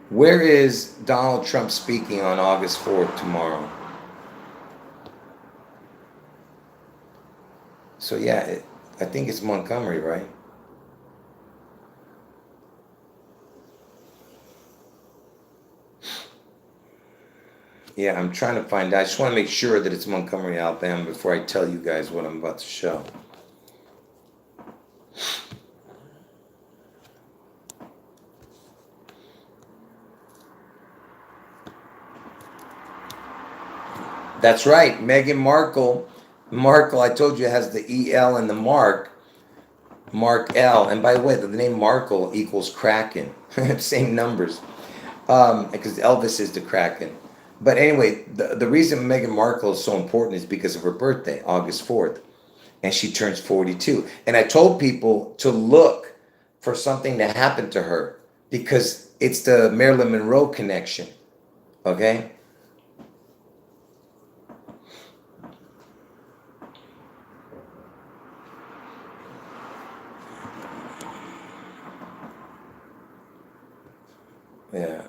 Where is Donald Trump speaking on August 4th tomorrow? So yeah, I think it's Montgomery, right? Yeah, I'm trying to find out. I just want to make sure that it's Montgomery, Alabama before I tell you guys what I'm about to show. That's right, Meghan Markle. Markle, I told you, has the E-L and the Mark L. And by the way, the name Markle equals Kraken. Same numbers. Because Elvis is the Kraken. But anyway, the reason Meghan Markle is so important is because of her birthday, August 4th. And she turns 42. And I told people to look for something to happen to her because it's the Marilyn Monroe connection. Okay? Yeah.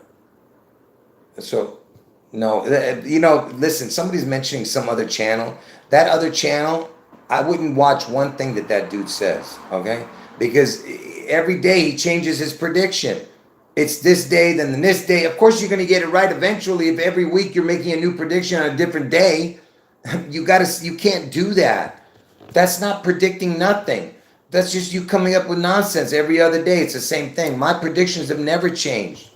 So, no, listen, somebody's mentioning some other channel. That other channel, I wouldn't watch one thing that dude says, okay? Because every day he changes his prediction. It's this day, then this day. Of course, you're going to get it right eventually. If every week you're making a new prediction on a different day, you can't do that. That's not predicting nothing. That's just you coming up with nonsense every other day. It's the same thing. My predictions have never changed.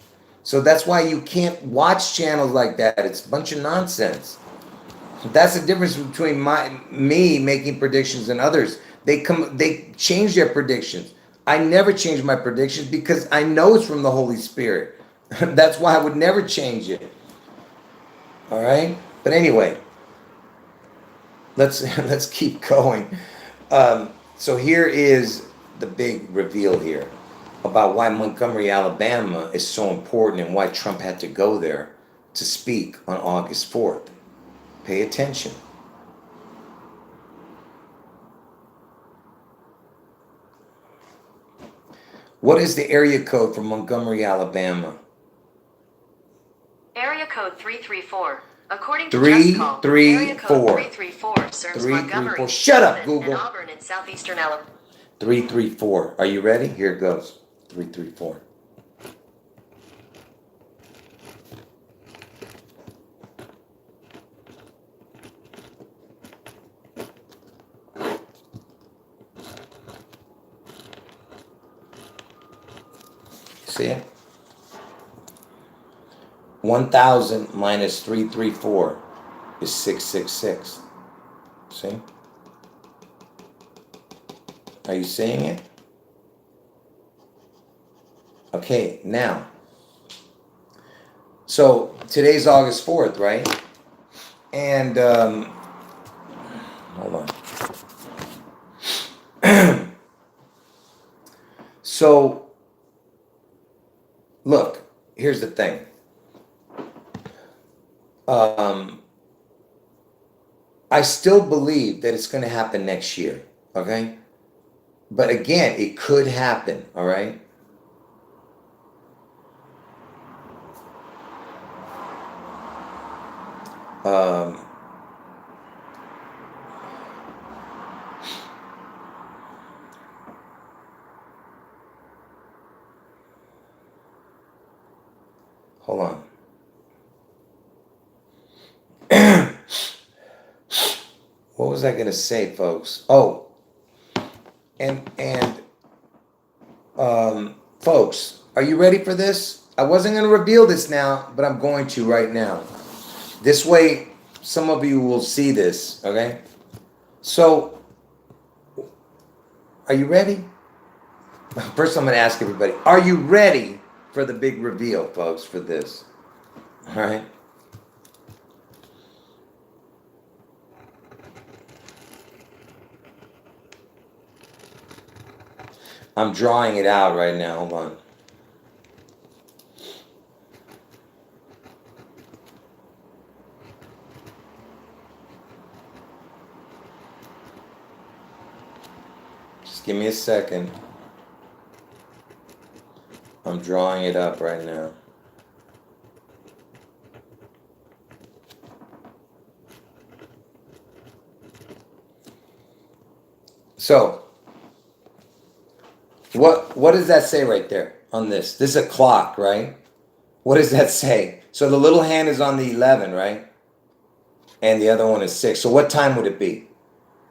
So that's why you can't watch channels like that. It's a bunch of nonsense. That's the difference between me making predictions and others. They change their predictions. I never change my predictions because I know it's from the Holy Spirit. That's why I would never change it. All right? But anyway, let's keep going. So here is the big reveal here about why Montgomery, Alabama is so important and why Trump had to go there. to speak on August 4th. Pay attention. What is the area code for Montgomery, Alabama? Area code 334. According to Just Call, area code 334 serves Montgomery, Shut up, and Google. Auburn in southeastern Alabama. 334. Are you ready? Here it goes. 334. See it? 1,000 minus 334 is 666. See? Are you seeing it? Okay, now. So today's August 4th, right? And hold on. So look, here's the thing. I still believe that it's going to happen next year, okay? But again, it could happen, all right? Hold on. What was I going to say, folks? Oh, and folks, are you ready for this? I wasn't going to reveal this now, but I'm going to right now. This way, some of you will see this, okay? So, are you ready? First, I'm going to ask everybody, are you ready for the big reveal, folks, for this? All right? I'm drawing it out right now. Hold on. Just give me a second. I'm drawing it up right now. So, what does that say right there on this? This is a clock, right? What does that say? So the little hand is on the 11, right? And the other one is 6. So what time would it be?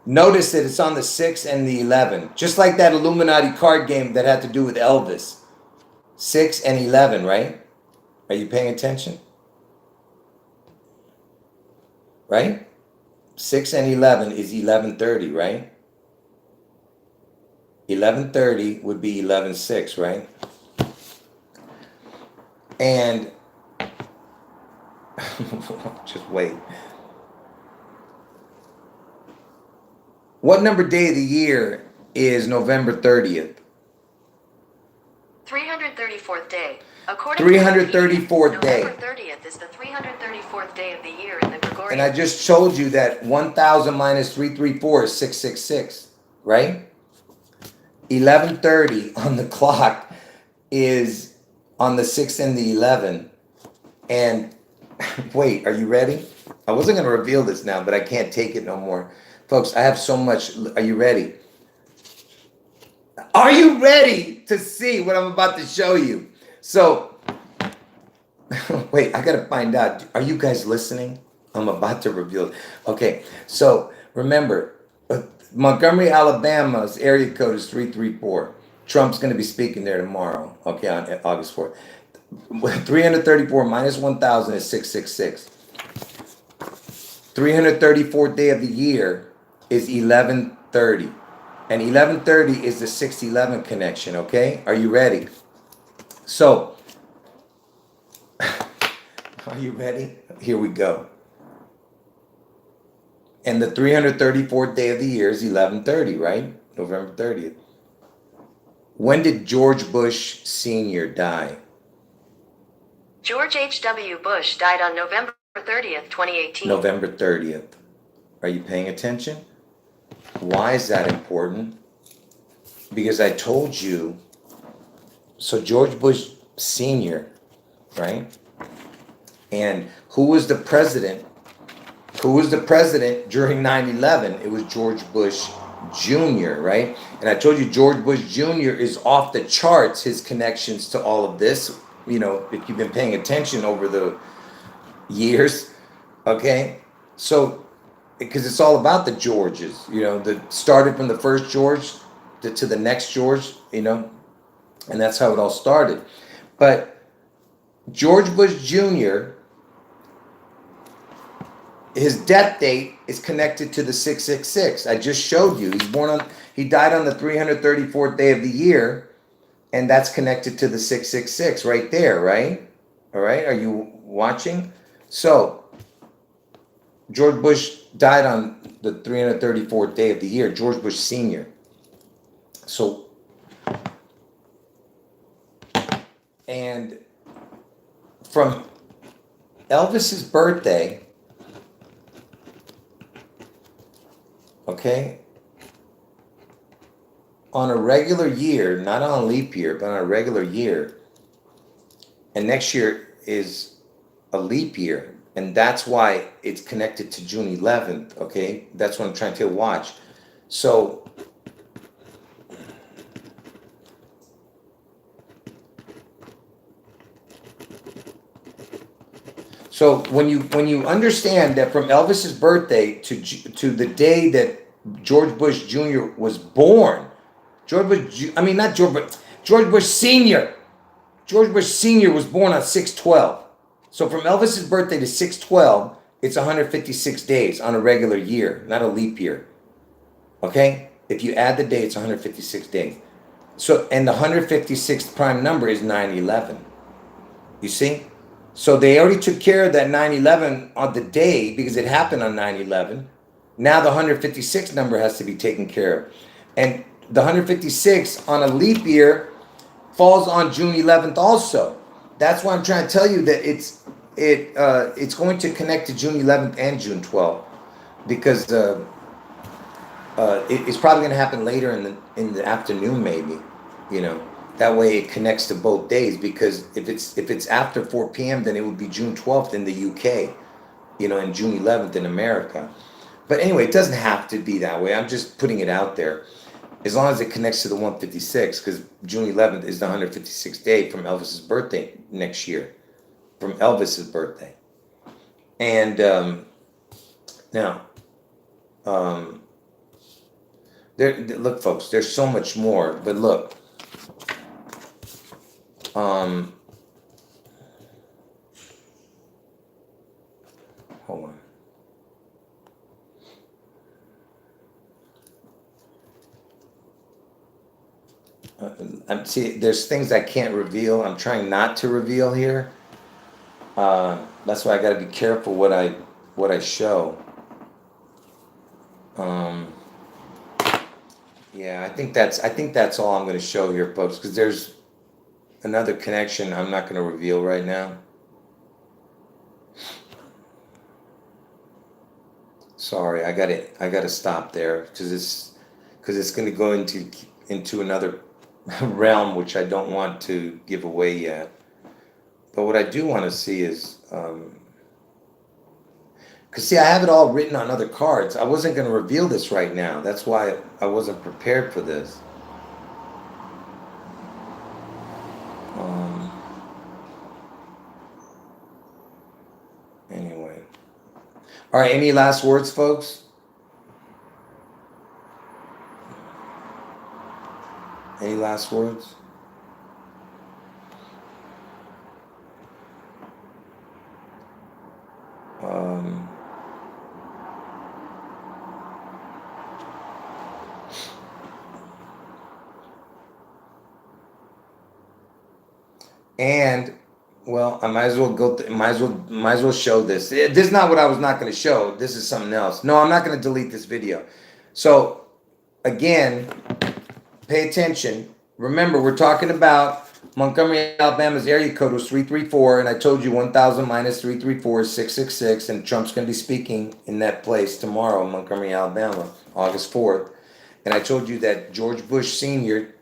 Notice that it's on the 6 and the 11. Just like that Illuminati card game that had to do with Elvis. 6 and 11, right? Are you paying attention? Right? 6 and 11 is 11:30, right? 11:30 would be 11:06, right? And just wait. What number day of the year is November 30th? 334th day. According 334th day. November 30th is the 334th day of the year in the Gregorian. And I just told you that 1,000 minus 334 is 666, right? 11:30 on the clock is on the 6 and the 11. And wait, are you ready? I wasn't going to reveal this now, but I can't take it no more. Folks, I have so much. Are you ready? Are you ready to see what I'm about to show you? So, wait, I got to find out. Are you guys listening? I'm about to reveal it. Okay, so remember, Montgomery, Alabama's area code is 334. Trump's going to be speaking there tomorrow, okay, on August 4th. 334 minus 1,000 is 666. 334th day of the year is 11:30. And 11:30 is the 611 connection, okay? Are you ready? So, are you ready? Here we go. And the 334th day of the year is 11:30, right? November 30th. When did George Bush Sr. die? George H.W. Bush died on November 30th, 2018. November 30th. Are you paying attention? Why is that important? Because I told you, so George Bush Sr., right? And who was the president? Who was the president during 9/11? It was George Bush Jr., right? And I told you George Bush Jr. is off the charts, his connections to all of this. You know, if you've been paying attention over the years, okay? So, because it's all about the Georges, you know, that started from the first George to the next George, you know, and that's how it all started. But George Bush Jr., his death date is connected to the 666. I just showed you. He died on the 334th day of the year, and that's connected to the 666 right there, right? All right, are you watching? So, George Bush died on the 334th day of the year, George Bush Sr. So, and from Elvis's birthday, okay, on a regular year, not on a leap year, but on a regular year, and next year is a leap year, and that's why it's connected to June 11th, okay? That's what I'm trying to watch. So, when you understand that from Elvis's birthday to the day that George Bush Jr. was born, George Bush Sr. George Bush Sr. was born on 6/12. So from Elvis's birthday to 6/12, it's 156 days on a regular year, not a leap year. Okay? If you add the day, it's 156 days. So, and the 156th prime number is 9/11. You see? So they already took care of that 9/11 on the day because it happened on 9/11. Now the 156 number has to be taken care of. And the 156 on a leap year falls on June 11th also. That's why I'm trying to tell you that it's going to connect to June 11th and June 12th because it's probably going to happen later in the afternoon, maybe, you know. That way it connects to both days, because if it's after 4 p.m., then it would be June 12th in the UK, you know, and June 11th in America. But anyway, it doesn't have to be that way. I'm just putting it out there. As long as it connects to the 156, because June 11th is the 156th day from Elvis's birthday next year, from Elvis's birthday. And now, look, folks, there's so much more, but look. Hold on. See, there's things I can't reveal. I'm trying not to reveal here. That's why I got to be careful what I show. Yeah, I think that's all I'm going to show here, folks, because there's another connection I'm not going to reveal right now. Sorry, I got to stop there because it's going to go into another realm which I don't want to give away yet. But what I do want to see is, because see, I have it all written on other cards. I wasn't going to reveal this right now. That's why I wasn't prepared for this. Anyway. All right, any last words, folks? Any last words? And well, I might as well might as well show this. This is not what I was not going to show. This is something else. No, I'm not going to delete this video. So again, pay attention. Remember, we're talking about Montgomery, Alabama's area code was 334, and I told you 1,000 minus 334 is 666, and Trump's going to be speaking in that place tomorrow, Montgomery, Alabama, August 4th. And I told you that George Bush Sr.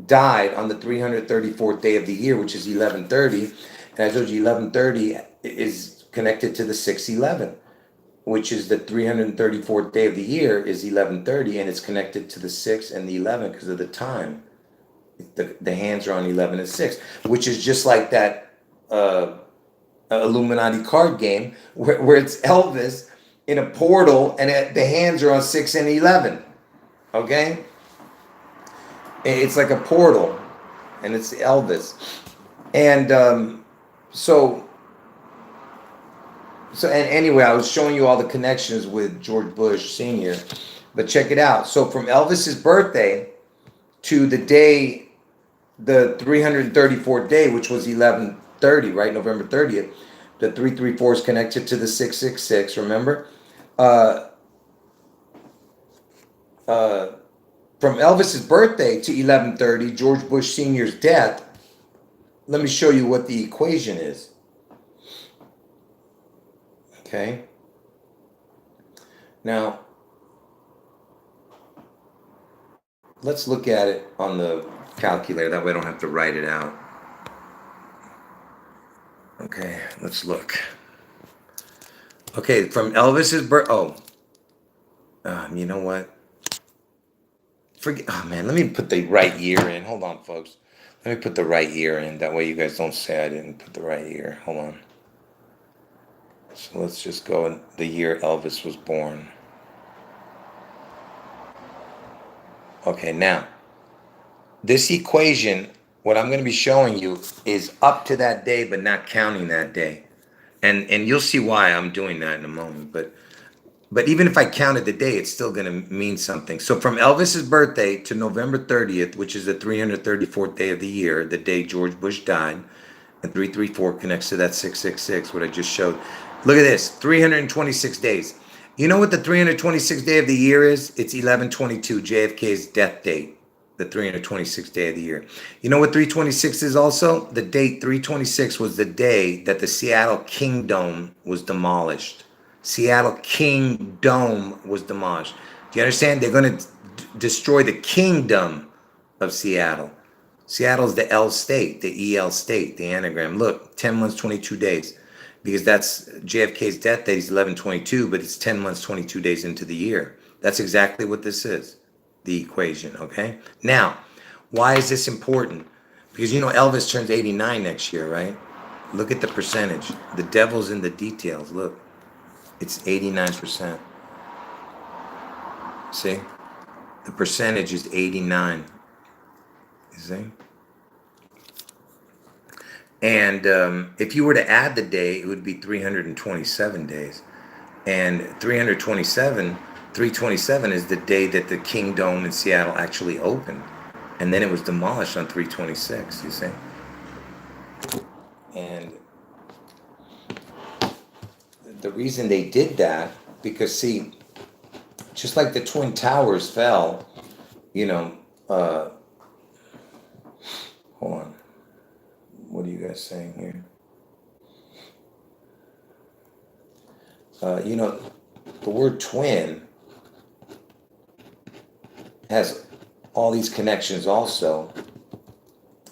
died on the 334th day of the year, which is 1130, and I told you 1130 is connected to the 611, which is the 334th day of the year is 1130, and it's connected to the 6 and the 11 because of the time. The hands are on 11 and 6, which is just like that Illuminati card game where it's Elvis in a portal and the hands are on 6 and 11. Okay? It's like a portal and it's Elvis. And so anyway, I was showing you all the connections with George Bush Sr. But check it out. So from Elvis's birthday to the day, the 334th day, which was 1130, right? November 30th. The 334 is connected to the 666, remember? From Elvis's birthday to 1130, George Bush Sr.'s death, let me show you what the equation is. Okay? Now, let's look at it on the calculator. That way I don't have to write it out. Okay, let's look. Okay, from Elvis's birth. You know what? Forget. Oh man, let me put the right year in. Hold on, folks. Let me put the right year in. That way you guys don't say I didn't put the right year. Hold on. So let's just go in the year Elvis was born. Okay, now. This equation, what I'm going to be showing you is up to that day, but not counting that day. And you'll see why I'm doing that in a moment. But even if I counted the day, it's still going to mean something. So from Elvis's birthday to November 30th, which is the 334th day of the year, the day George Bush died, and 334 connects to that 666, what I just showed. Look at this, 326 days. You know what the 326th day of the year is? It's 11/22, JFK's death date. The 326th day of the year. You know what 326 is also? The date 326 was the day that the Seattle Kingdom was demolished. Seattle Kingdom was demolished. Do you understand? They're going to destroy the kingdom of Seattle. Seattle's the L state, the EL state, the anagram. Look, 10 months, 22 days. Because that's JFK's death date is 11/22, but it's 10 months, 22 days into the year. That's exactly what this is. The equation, okay? Now, why is this important? Because you know Elvis turns 89 next year, right? Look at the percentage. The devil's in the details. Look, it's 89%. See? The percentage is 89. You see? And if you were to add the day, it would be 327 days. And 327 is the day that the Kingdom in Seattle actually opened. And then it was demolished on 326, you see? And the reason they did that, because see, just like the Twin Towers fell, you know, hold on. What are you guys saying here? You know, the word twin has all these connections also,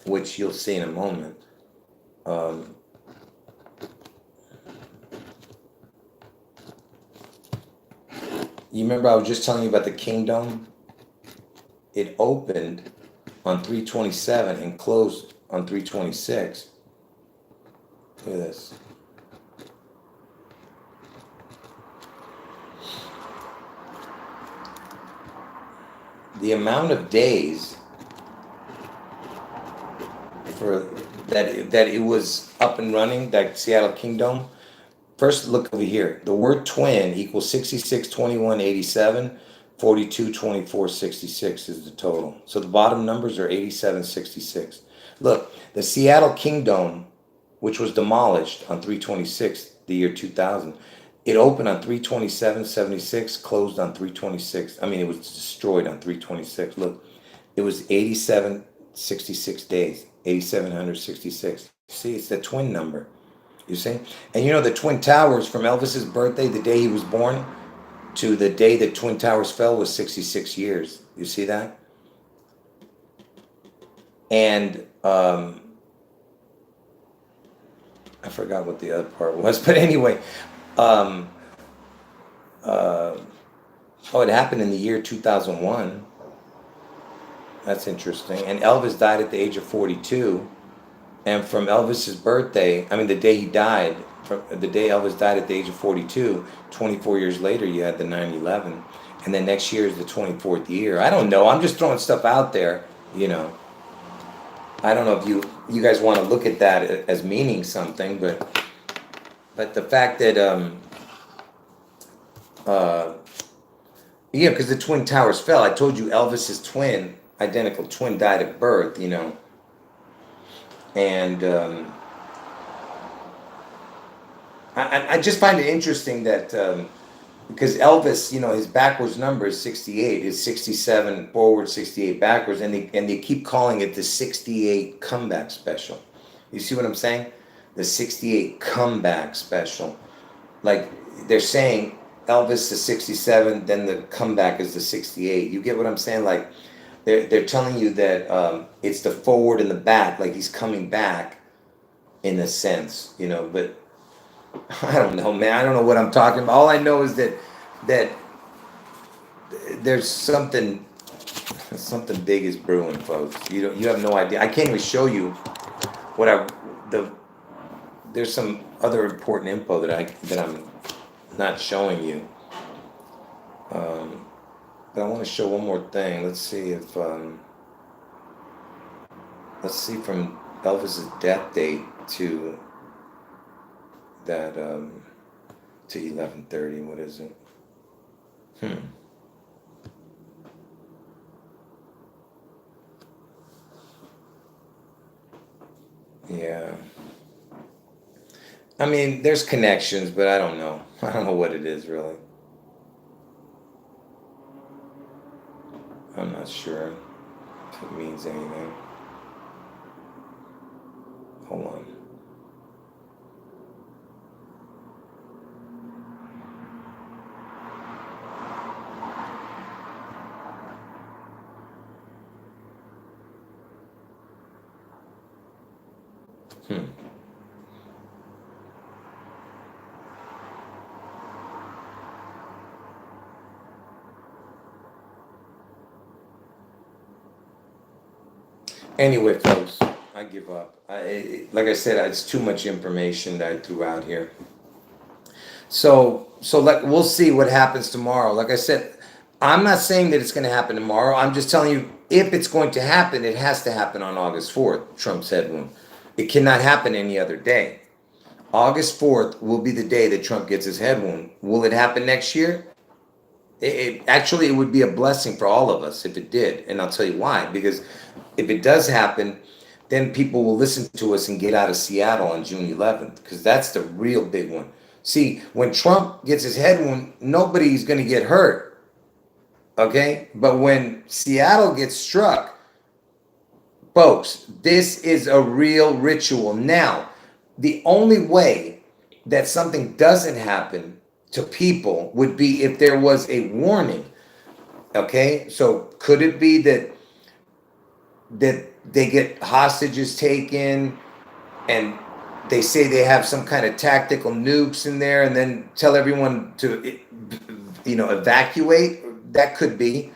which you'll see in a moment. You remember I was just telling you about the Kingdom? It opened on 327 and closed on 326. Look at this. The amount of days for that it was up and running, that Seattle Kingdom. First, look over here. The word twin equals 66, 21, 87, 42, 24, 66 is the total. So the bottom numbers are 87, 66. Look, the Seattle Kingdom, which was demolished on 326, the year 2000, it opened on 327, 76, closed on 326. I mean, it was destroyed on 326. Look, it was 87, 66 days. 8,766. See, it's the twin number. You see? And you know the Twin Towers from Elvis's birthday, the day he was born, to the day the Twin Towers fell was 66 years. You see that? And I forgot what the other part was, but anyway, um, oh, it happened in the year 2001. That's interesting. And Elvis died at the age of 42. And from Elvis's birthday, I mean, the day he died, from the day Elvis died at the age of 42, 24 years later, you had the 9/11. And then next year is the 24th year. I don't know. I'm just throwing stuff out there, you know. I don't know if you guys want to look at that as meaning something, but the fact that yeah, because the Twin Towers fell. I told you Elvis's twin, identical twin, died at birth, you know. And I just find it interesting that because Elvis, you know, his backwards number is 68, his 67 forward, 68 backwards, and they keep calling it the 68 comeback special. You see what I'm saying? The 68 comeback special. Like they're saying Elvis is 67, then the comeback is the 68. You get what I'm saying? Like they're telling you that it's the forward and the back, like he's coming back in a sense, you know, but I don't know, man. I don't know what I'm talking about. All I know is that there's something big is brewing, folks. You have no idea. I can't even show you what there's some other important info that I'm not showing you. But I want to show one more thing. Let's see if let's see from Elvis's death date to that to 11:30. What is it? Yeah. I mean, there's connections, but I don't know. I don't know what it is really. I'm not sure if it means anything. Hold on. Anyway, folks, I give up. Like I said, it's too much information that I threw out here. So like we'll see what happens tomorrow. Like I said, I'm not saying that it's going to happen tomorrow. I'm just telling you if it's going to happen, it has to happen on August 4th. Trump's head wound. It cannot happen any other day. August 4th will be the day that Trump gets his head wound. Will it happen next year? Actually, it would be a blessing for all of us if it did. And I'll tell you why. Because if it does happen, then people will listen to us and get out of Seattle on June 11th. Because that's the real big one. See, when Trump gets his head wound, nobody's going to get hurt. Okay? But when Seattle gets struck, folks, this is a real ritual. Now, the only way that something doesn't happen to people would be if there was a warning. Okay, so could it be that they get hostages taken and they say they have some kind of tactical nukes in there and then tell everyone to evacuate? That could be,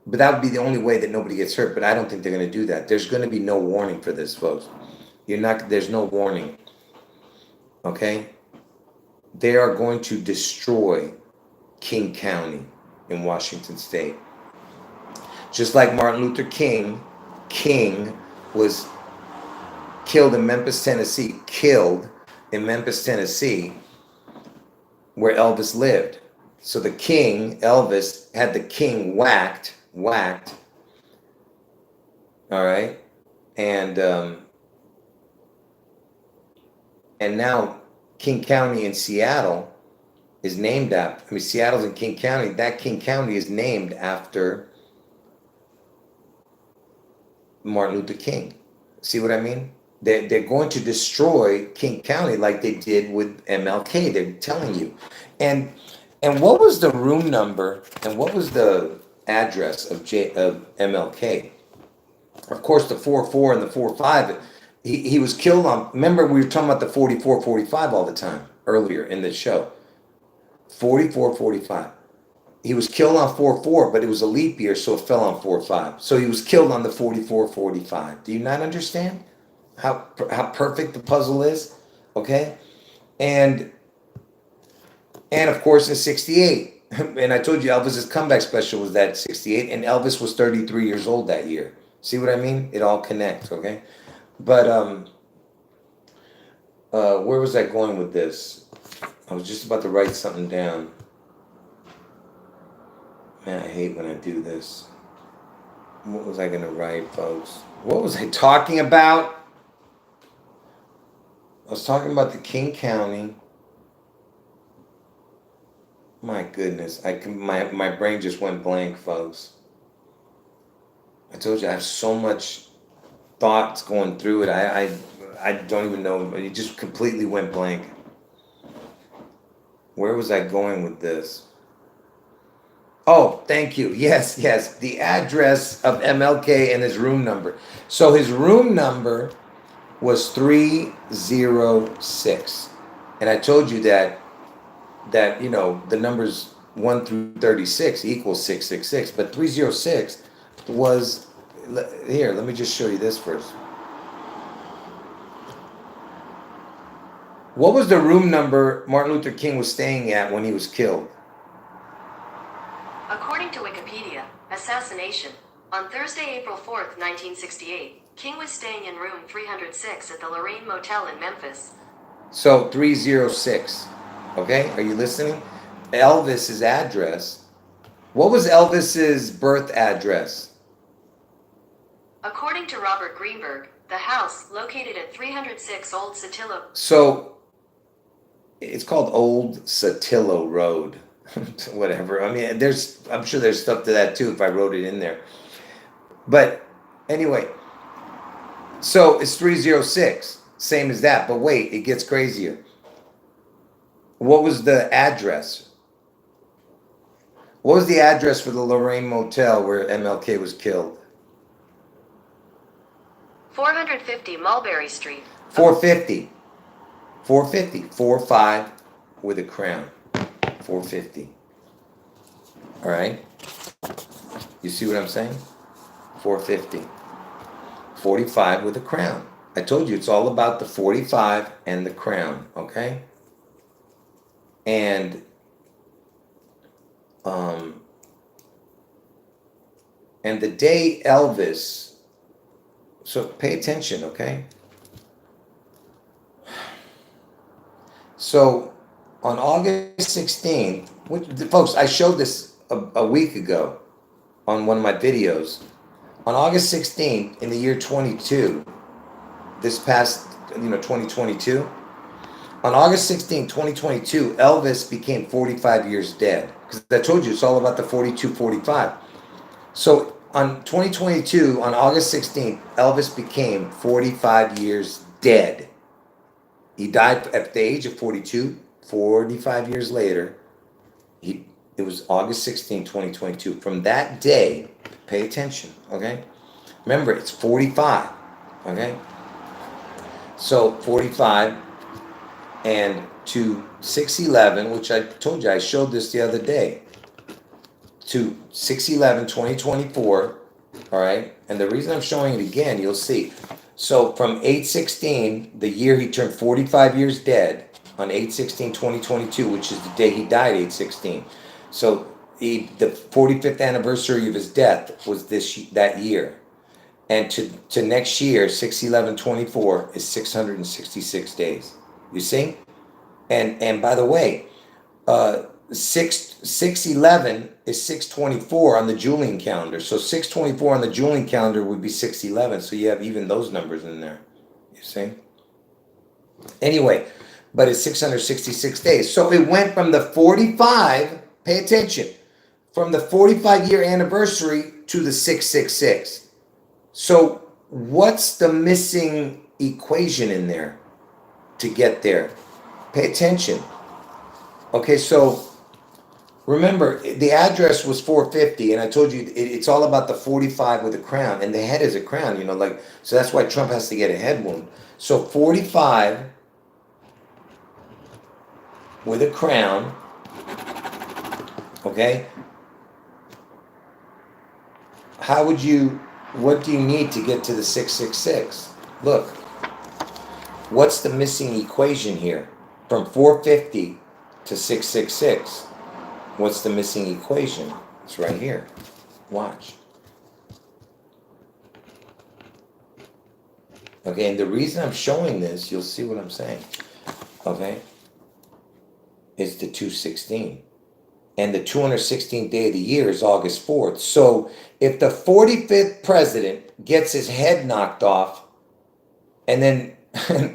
but that would be the only way that nobody gets hurt. But I don't think they're going to do that. There's going to be no warning for this, folks. There's no warning. Okay, they are going to destroy King County in Washington State. Just like Martin Luther King was killed in Memphis, Tennessee, where Elvis lived. So the king, Elvis, had the king whacked, all right? And now King County in Seattle is named after, Seattle's in King County. That King County is named after Martin Luther King. See what I mean? They're going to destroy King County like they did with MLK. They're telling you. And and what was the room number and what was the address of MLK? Of course, the 4-4 and the 4-5. He was killed on. Remember, we were talking about the 44-45 all the time earlier in the show. 44-45. He was killed on 4-4, but it was a leap year, so it fell on 4-5. So he was killed on the 44-45. Do you not understand how perfect the puzzle is? Okay, and of course in '68, and I told you Elvis's comeback special was that '68, and Elvis was 33 years old that year. See what I mean? It all connects. Okay, but where was I going with this? I was just about to write something down. Man, I hate when I do this. What was I going to write, folks? What was I talking about? I was talking about the King County. My goodness, my brain just went blank, folks. I told you I have so much thoughts going through it. I don't even know. It just completely went blank. Where was I going with this? Oh, thank you. Yes. The address of MLK and his room number. So his room number was 306. And I told you that the numbers 1 through 36 equals 666. But 306 was, here, let me just show you this first. What was the room number Martin Luther King was staying at when he was killed? According to Wikipedia, assassination. On Thursday, April 4th, 1968, King was staying in room 306 at the Lorraine Motel in Memphis. So 306. Okay, are you listening? Elvis's address. What was Elvis's birth address? According to Robert Greenberg, the house located at 306 Old Satillo. So it's called Old Satillo Road. Whatever. I mean, I'm sure there's stuff to that too if I wrote it in there. But anyway, so it's 306, same as that. But wait, it gets crazier. What was the address? What was the address for the Lorraine Motel where MLK was killed? 450 Mulberry Street. 450. 4-5 with a crown. 450. All right? You see what I'm saying? 450. 45 with a crown. I told you it's all about the 45 and the crown, okay? And the day Elvis, so pay attention, okay? So on August 16th, folks, I showed this a week ago on one of my videos. On August 16th, in the year 22, this past, 2022, on August 16th, 2022, Elvis became 45 years dead. Because I told you, it's all about the 42-45. So on 2022, on August 16th, Elvis became 45 years dead. He died at the age of 42. 45 years later, it was August 16, 2022. From that day, pay attention, okay? Remember, it's 45, okay? So 45 and to 6/11, which I told you, I showed this the other day, to 6/11, 2024, all right? And the reason I'm showing it again, you'll see. So from 8/16, the year he turned 45 years dead, on 8/16/2022, which is the day he died, 8/16. So the 45th anniversary of his death was that year. And to next year, 6/11/24 is 666 days. You see? And by the way, 6/11 is 6/24 on the Julian calendar. So 6/24 on the Julian calendar would be 6/11. So you have even those numbers in there. You see? Anyway, but it's 666 days. So it went from the 45, pay attention, from the 45-year anniversary to the 666. So what's the missing equation in there to get there? Pay attention. Okay, so remember, the address was 450, and I told you it's all about the 45 with a crown, and the head is a crown, you know, like, so that's why Trump has to get a head wound. So 45 with a crown, okay? What do you need to get to the 666? Look, what's the missing equation here? From 450 to 666. What's the missing equation? It's right here. Watch. Okay, and the reason I'm showing this, you'll see what I'm saying, okay, is the 216. And the 216th day of the year is August 4th. So if the 45th president gets his head knocked off, and then,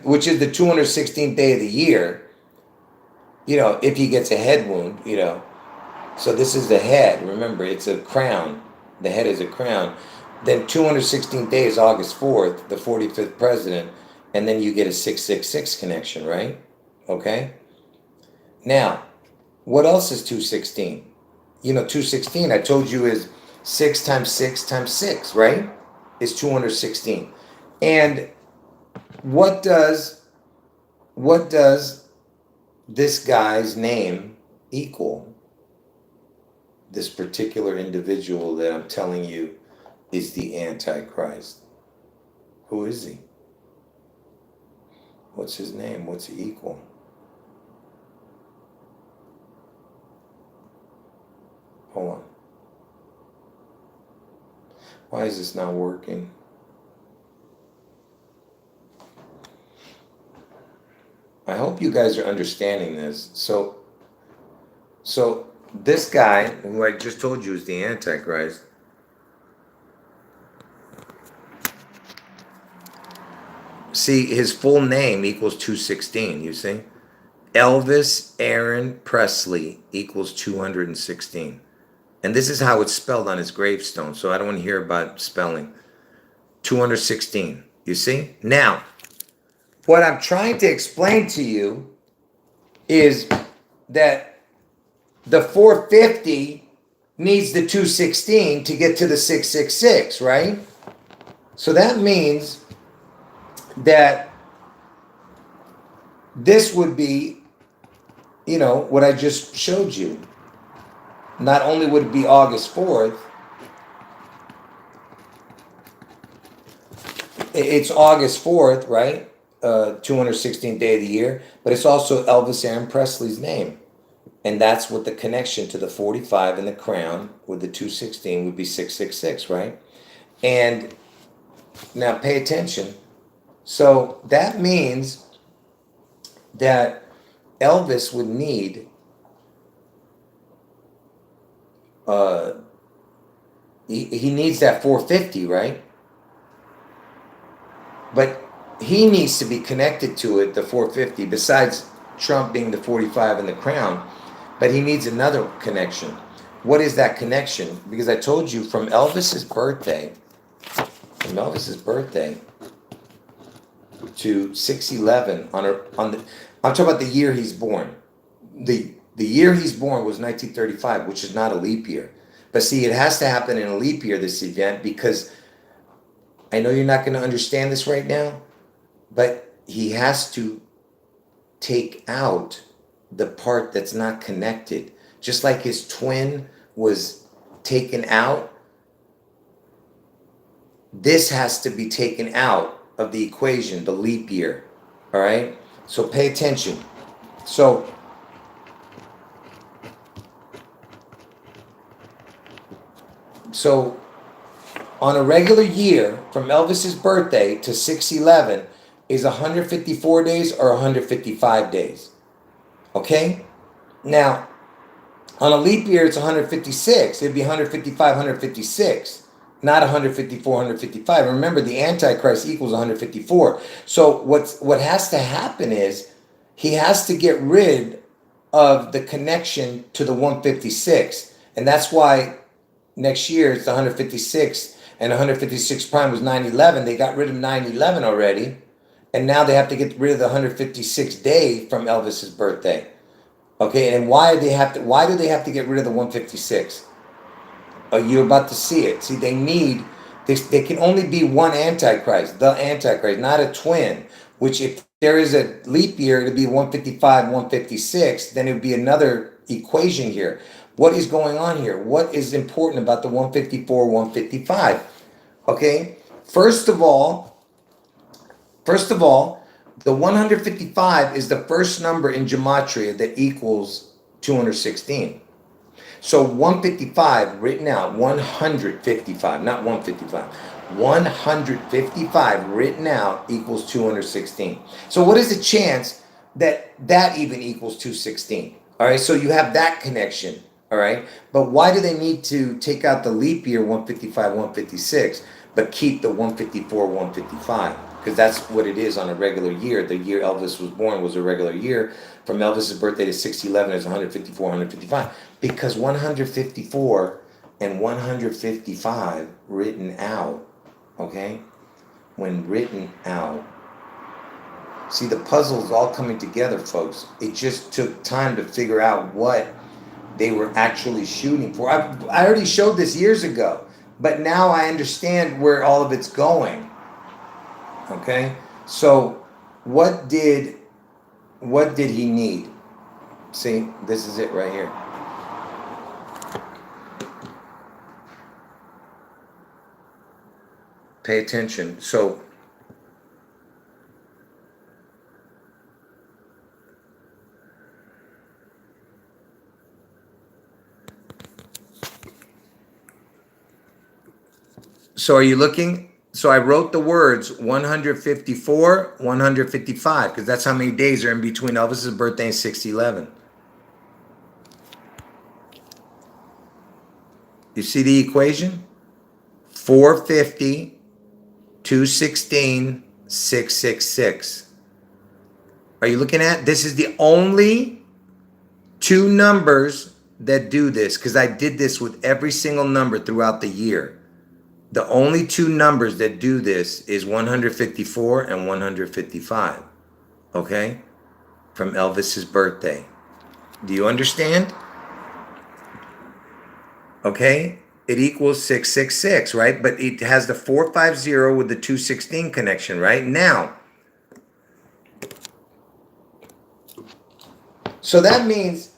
which is the 216th day of the year, you know, if he gets a head wound, you know, so this is the head. Remember, it's a crown. The head is a crown. Then 216th day is August 4th, the 45th president, and then you get a 666 connection, right? Okay? Now, what else is 216? You know, 216, I told you, is 6 times 6 times 6, right? Is 216. And what does this guy's name equal? This particular individual that I'm telling you is the Antichrist. Who is he? What's his name? What's he equal? Hold on. Why is this not working? I hope you guys are understanding this. So this guy, who I just told you is the Antichrist, see, his full name equals 216, you see? Elvis Aaron Presley equals 216. And this is how it's spelled on his gravestone, so I don't want to hear about spelling. 216, you see? Now, what I'm trying to explain to you is that the 450 needs the 216 to get to the 666, right? So that means that this would be, you know, what I just showed you. Not only would it be August 4th, it's August 4th, right? 216th day of the year, but it's also Elvis Aaron Presley's name. And that's what the connection to the 45 and the crown with the 216 would be 666, right? And now pay attention. So that means that Elvis would need he needs that 450, right? But he needs to be connected to it, the 450, besides Trump being the 45 and the crown. But he needs another connection. What is that connection? Because I told you from Elvis's birthday to 611 I'm talking about the year he's born. The year he's born was 1935, which is not a leap year. But see, it has to happen in a leap year, this event, because I know you're not going to understand this right now, but he has to take out the part that's not connected. Just like his twin was taken out, this has to be taken out of the equation, the leap year. All right? So pay attention. So on a regular year, from Elvis's birthday to 611 is 154 days or 155 days. Okay? Now, on a leap year, it's 156. It'd be 155, 156, not 154, 155. Remember, the Antichrist equals 154. So what has to happen is he has to get rid of the connection to the 156. And that's why next year it's 156. and 156 prime was 9/11. They got rid of 9/11 already, and now they have to get rid of the 156th day from Elvis's birthday. Okay, and why do they have to get rid of the 156? You're about to see it. See, they can only be one Antichrist, the Antichrist, not a twin, which if there is a leap year, it'd be 155, 156, then it would be another equation here. What is going on here? What is important about the 154, 155? Okay, first of all, the 155 is the first number in gematria that equals 216. So 155 written out, 155, not 155. 155 written out equals 216. So what is the chance that even equals 216? All right, so you have that connection. All right, but why do they need to take out the leap year 155, 156, but keep the 154, 155? Because that's what it is on a regular year. The year Elvis was born was a regular year. From Elvis's birthday to 6/11 is 154, 155. Because 154 and 155 written out, okay? When written out, see, the puzzle's all coming together, folks. It just took time to figure out what they were actually shooting for. I already showed this years ago, but now I understand where all of it's going. Okay, so what did he need? See, this is it right here. Pay attention. So are you looking? So I wrote the words 154, 155, because that's how many days are in between Elvis's birthday and 6/11. You see the equation? 450, 216, 666. Are you looking at? This is the only two numbers that do this, because I did this with every single number throughout the year. The only two numbers that do this is 154 and 155, okay? From Elvis's birthday. Do you understand? Okay? It equals 666, right? But it has the 450 with the 216 connection, right? Now, so that means,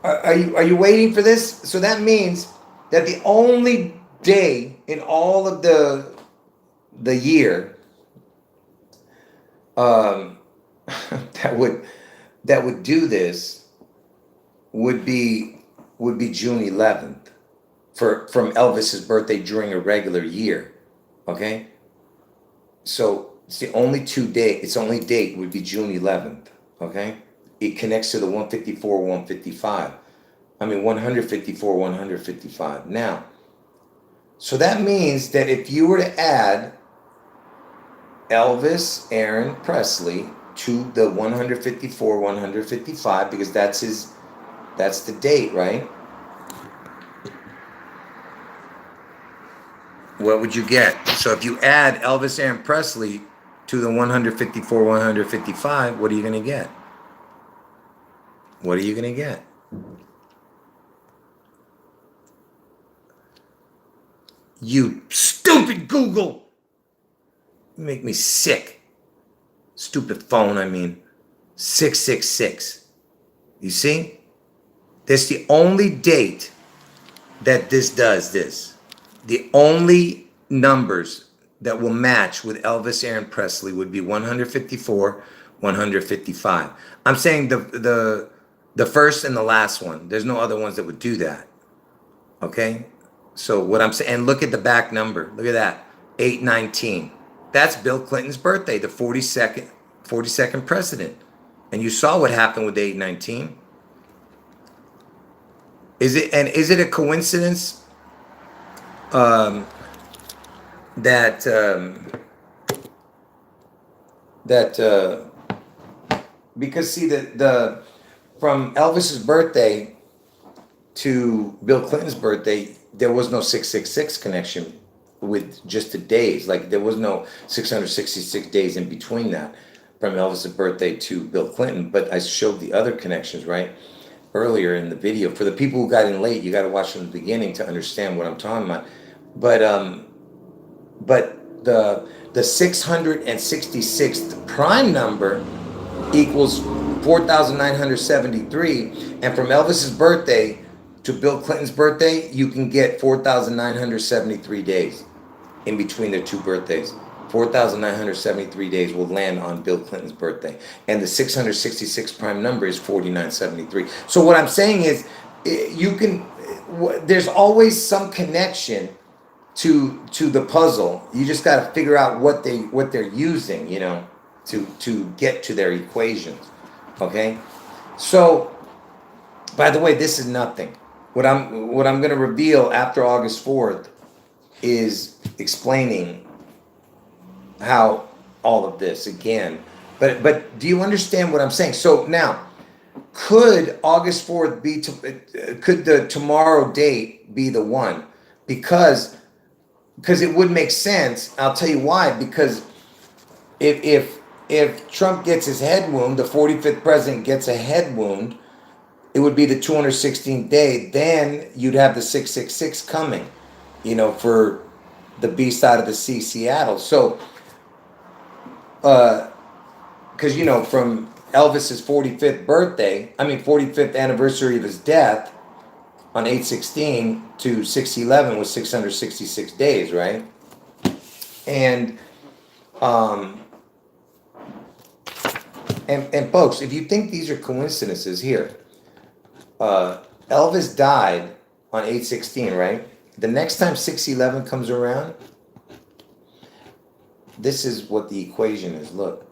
are you waiting for this? So that means that the only day in all of the year that would do this would be June 11th from Elvis's birthday during a regular year. Okay, so it's the only its only date would be June 11th. Okay, it connects to the 154, 155. I mean 154, 155. Now, so that means that if you were to add Elvis Aaron Presley to the 154, 155, because that's the date, right? What would you get? So if you add Elvis Aaron Presley to the 154, 155, what are you going to get? What are you going to get? You stupid Google. You make me sick. Stupid phone, I mean. 666. You see? That's the only date that this does this. The only numbers that will match with Elvis Aaron Presley would be 154, 155. I'm saying the first and the last one. There's no other ones that would do that. Okay? So what I'm saying, and look at the back number. Look at that, 819. That's Bill Clinton's birthday, the 42nd president. And you saw what happened with 819. Is it a coincidence because see the from Elvis's birthday to Bill Clinton's birthday, there was no 666 connection. with just the days. Like there was no 666 days in between that from Elvis' birthday to Bill Clinton. But I showed the other connections, right? Earlier in the video. For the people who got in late, you got to watch from the beginning to understand what I'm talking about. But the 666th prime number equals 4,973, and from Elvis's birthday to Bill Clinton's birthday, you can get 4,973 days in between their two birthdays. 4,973 days will land on Bill Clinton's birthday, and the 666 prime number is 4973. So what I'm saying is, there's always some connection to the puzzle. You just got to figure out what they're using, to get to their equations. Okay, so by the way, this is nothing. What I'm going to reveal after August 4th is explaining how all of this again. But do you understand what I'm saying? So now, could August 4th could the tomorrow date be the one? Because it would make sense. I'll tell you why. Because if Trump gets his head wound, the 45th president gets a head wound, it would be the 216th day. Then you'd have the 666 coming, for the B side of the sea, Seattle. So, because, from Elvis's 45th anniversary of his death on 8/16 to 6/11 was 666 days, right? And folks, if you think these are coincidences here, Elvis died on 8/16, right? The next time 6/11 comes around, this is what the equation is. Look.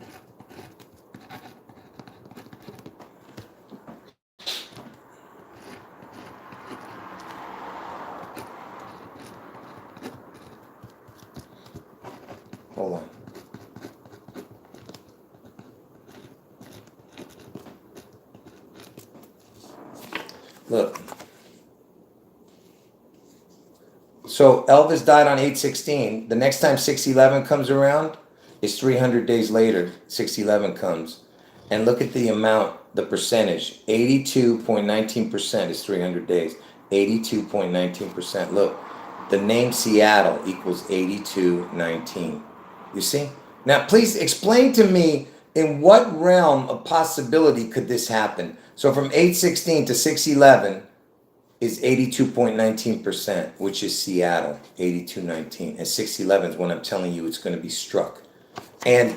Hold on. Look. So Elvis died on 8/16. The next time 6/11 comes around is 300 days later. 6/11 comes. And look at the amount, the percentage. 82.19% is 300 days. 82.19%. Look, the name Seattle equals 8219. You see? Now, please explain to me, in what realm of possibility could this happen? So from 8/16 to 6/11 is 82.19%, which is Seattle, 8219. And 6/11 is when I'm telling you it's going to be struck. And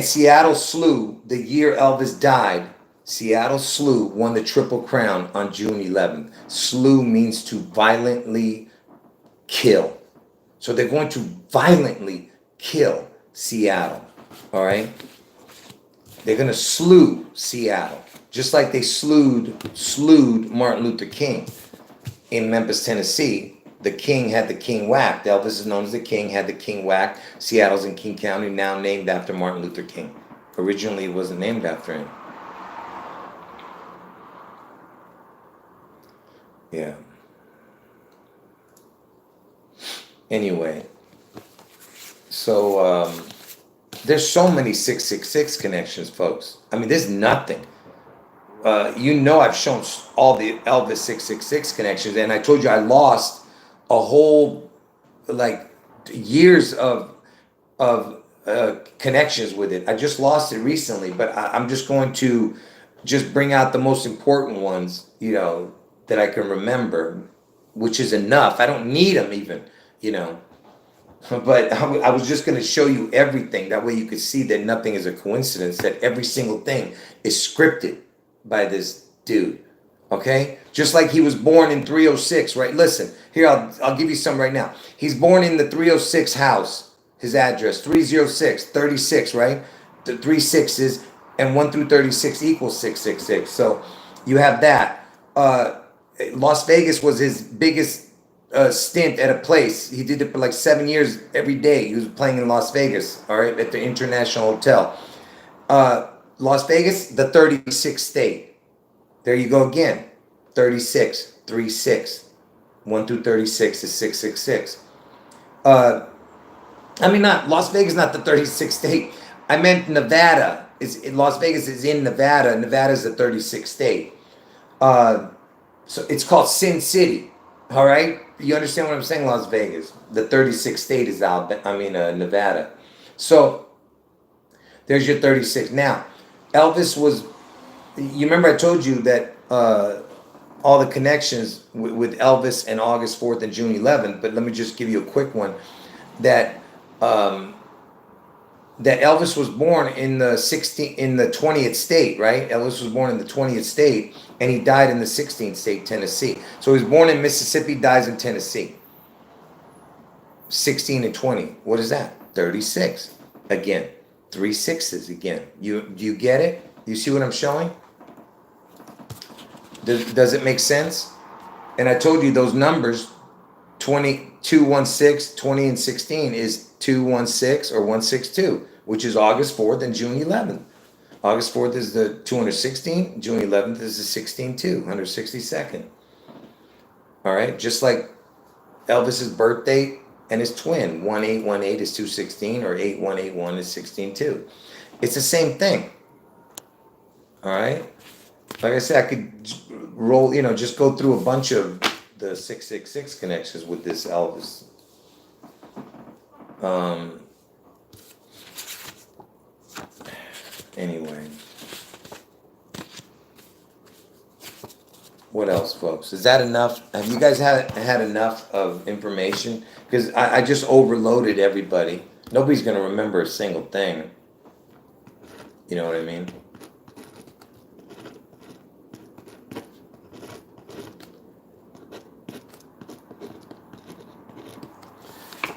Seattle slew, the year Elvis died, Seattle slew won the Triple Crown on June 11th. Slew means to violently kill. So they're going to violently kill Seattle. All right? They're going to slew Seattle. Just like they slewed Martin Luther King in Memphis, Tennessee. The king had the king whacked. Elvis is known as the king, had the king whacked. Seattle's in King County, now named after Martin Luther King. Originally, it wasn't named after him. Yeah. Anyway, so there's so many 666 connections, folks. I mean, there's nothing. I've shown all the Elvis 666 connections, and I told you I lost a whole years of connections with it. I just lost it recently, but I'm just going to just bring out the most important ones, that I can remember, which is enough. I don't need them even, But I was just going to show you everything. That way you could see that nothing is a coincidence, that every single thing is scripted by this dude. Okay? Just like he was born in 306, right? Listen, here, I'll give you some right now. He's born in the 306 house, his address, 306, 36, right? The 3 6s, and 1 through 36 equals 666. So you have that. Las Vegas was his biggest stint at a place. He did it for like 7 years every day. He was playing in Las Vegas, all right, at the International Hotel. Las Vegas, the 36th state. There you go again. 36, 36. 1 through 36 is 666. I mean, not Las Vegas, not the 36th state. I meant Nevada. Las Vegas is in Nevada. Nevada is the 36th state. So it's called Sin City. All right, you understand what I'm saying? Las Vegas, the 36th state is Nevada. So there's your 36. Now, Elvis was. You remember I told you that all the connections with Elvis and August 4th and June 11th. But let me just give you a quick one. That that Elvis was born in the 20th state, right? Elvis was born in the 20th state, and he died in the 16th state, Tennessee. So he was born in Mississippi, dies in Tennessee. 16 and 20. What is that? 36. Again, 3 6s again. Do you get it? You see what I'm showing? Does it make sense? And I told you those numbers, 216, 20 and 16 is 216 or 162, which is August 4th and June 11th. August 4th is the 216, June 11th is the 16-2, 162nd. All right, just like Elvis's birth date and his twin, 1818 is 216 or 8181 is 16-2. It's the same thing. All right. Like I said, I could roll, just go through a bunch of the 666 connections with this Elvis. Anyway. What else, folks? Is that enough? Have you guys had enough of information? Because I just overloaded everybody. Nobody's going to remember a single thing. You know what I mean?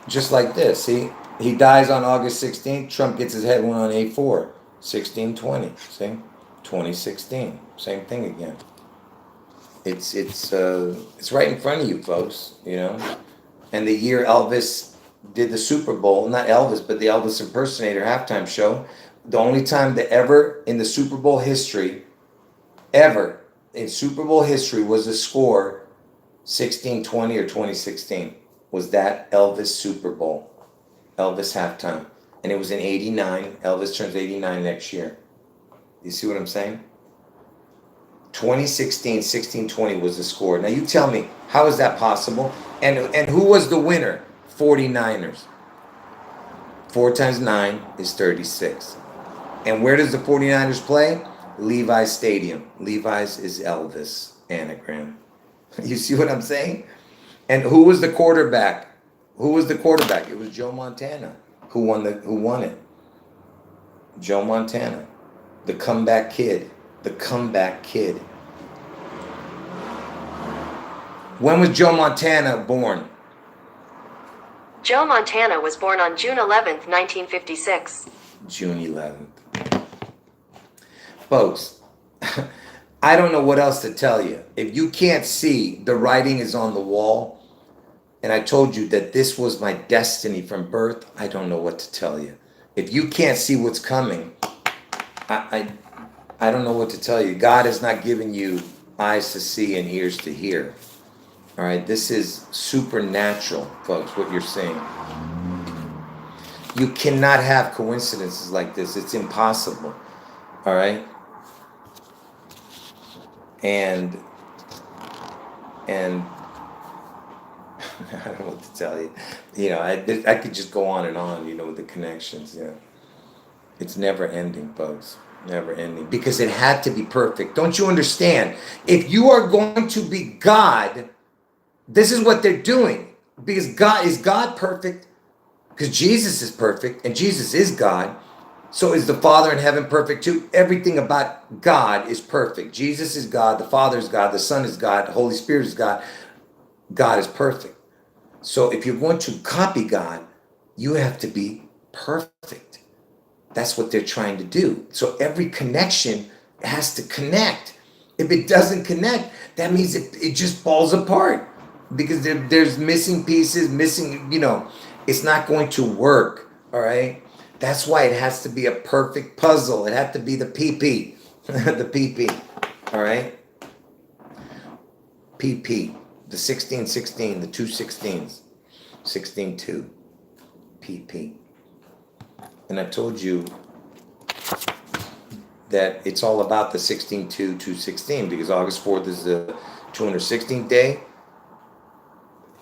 Just like this, see? He dies on August 16th. Trump gets his head one on 8/4. 1620, see? 2016. Same thing again. It's right in front of you, folks, And the year Elvis did the Super Bowl, not Elvis, but the Elvis impersonator halftime show, the only time that ever in the Super Bowl history, ever in Super Bowl history was the score 1620 or 2016. Was that Elvis Super Bowl, Elvis halftime. And it was in 89. Elvis turns 89 next year. You see what I'm saying? 2016, 1620 was the score. Now you tell me, how is that possible? And who was the winner? 49ers. 4 times 9 is 36. And where does the 49ers play? Levi's Stadium. Levi's is Elvis anagram. You see what I'm saying? And who was the quarterback? Who was the quarterback? It was Joe Montana. Who won it? Joe Montana. The comeback kid. The comeback kid. When was Joe Montana born? Joe Montana was born on June 11th, 1956. June 11th. Folks, I don't know what else to tell you. If you can't see, the writing is on the wall. And I told you that this was my destiny from birth. I don't know what to tell you. If you can't see what's coming, I don't know what to tell you. God has not given you eyes to see and ears to hear. All right, this is supernatural, folks, what you're seeing. You cannot have coincidences like this. It's impossible. All right? And I don't know what to tell you. I could just go on and on, with the connections. It's never ending, folks. Never ending. Because it had to be perfect. Don't you understand? If you are going to be God, this is what they're doing. Because God perfect? Because Jesus is perfect, and Jesus is God. So is the Father in heaven perfect too? Everything about God is perfect. Jesus is God, the Father is God, the Son is God, the Holy Spirit is God. God is perfect. So if you're going to copy God, you have to be perfect. That's what they're trying to do. So every connection has to connect. If it doesn't connect, that means it just falls apart. Because there's missing pieces, it's not going to work, all right? That's why it has to be a perfect puzzle. It had to be the PP, the PP, all right? PP, the 1616, the 2 16s. 16.2, PP. And I told you that it's all about the 16.2 to 16 because August 4th is the 216th day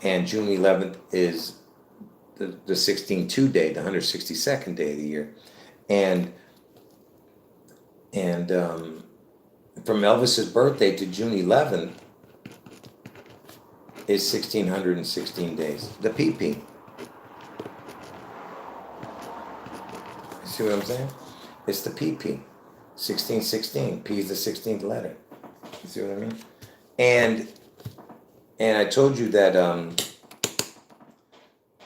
and June 11th is the 16.2 day, the 162nd day of the year. And from Elvis's birthday to June 11th is 1616 days. The PP. You see what I'm saying? It's the PP. 1616. P is the 16th letter. You see what I mean? And I told you that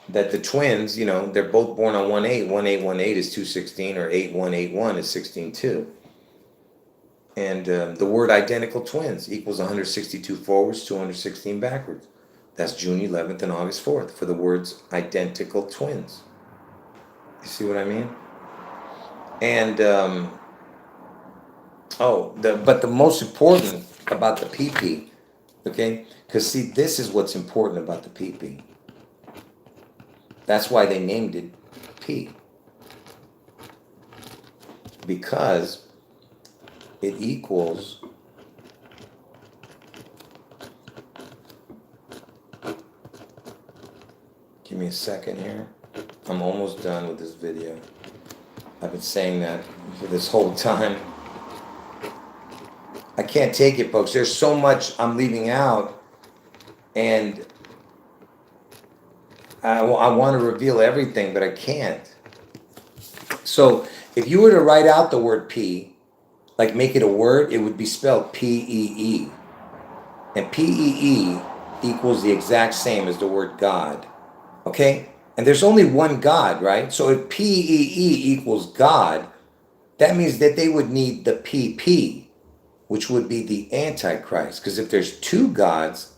that the twins, you know, they're both born on 1/8. 1818 is 216, or 8181 is 16.2. And the word identical twins equals 162 forwards, 216 backwards. That's June 11th and August 4th for the words identical twins. You see what I mean? And but the most important about the PP, okay? Because see, this is what's important about the PP. That's why they named it P. Because it equals give me a second here. I'm almost done with this video. I've been saying that for this whole time. I can't take it, folks. There's so much I'm leaving out, and I want to reveal everything, but I can't. So if you were to write out the word P, like make it a word, it would be spelled P-E-E. And P-E-E equals the exact same as the word God. Okay? And there's only one God, right? So if P-E-E equals God, that means that they would need the P-P, which would be the Antichrist. Because if there's two gods,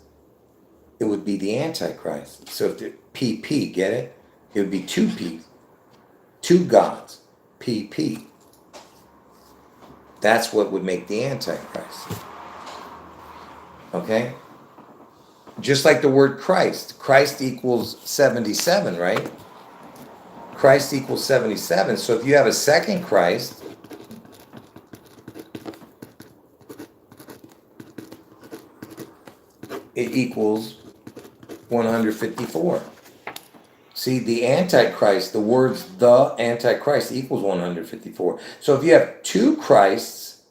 it would be the Antichrist. So if the P-P, get it? It would be two P's. Two gods. P-P. That's what would make the Antichrist. Okay? Just like the word Christ. Christ equals 77, right? Christ equals 77. So if you have a second Christ, it equals 154. See, the Antichrist, the words the Antichrist equals 154. So if you have two Christs,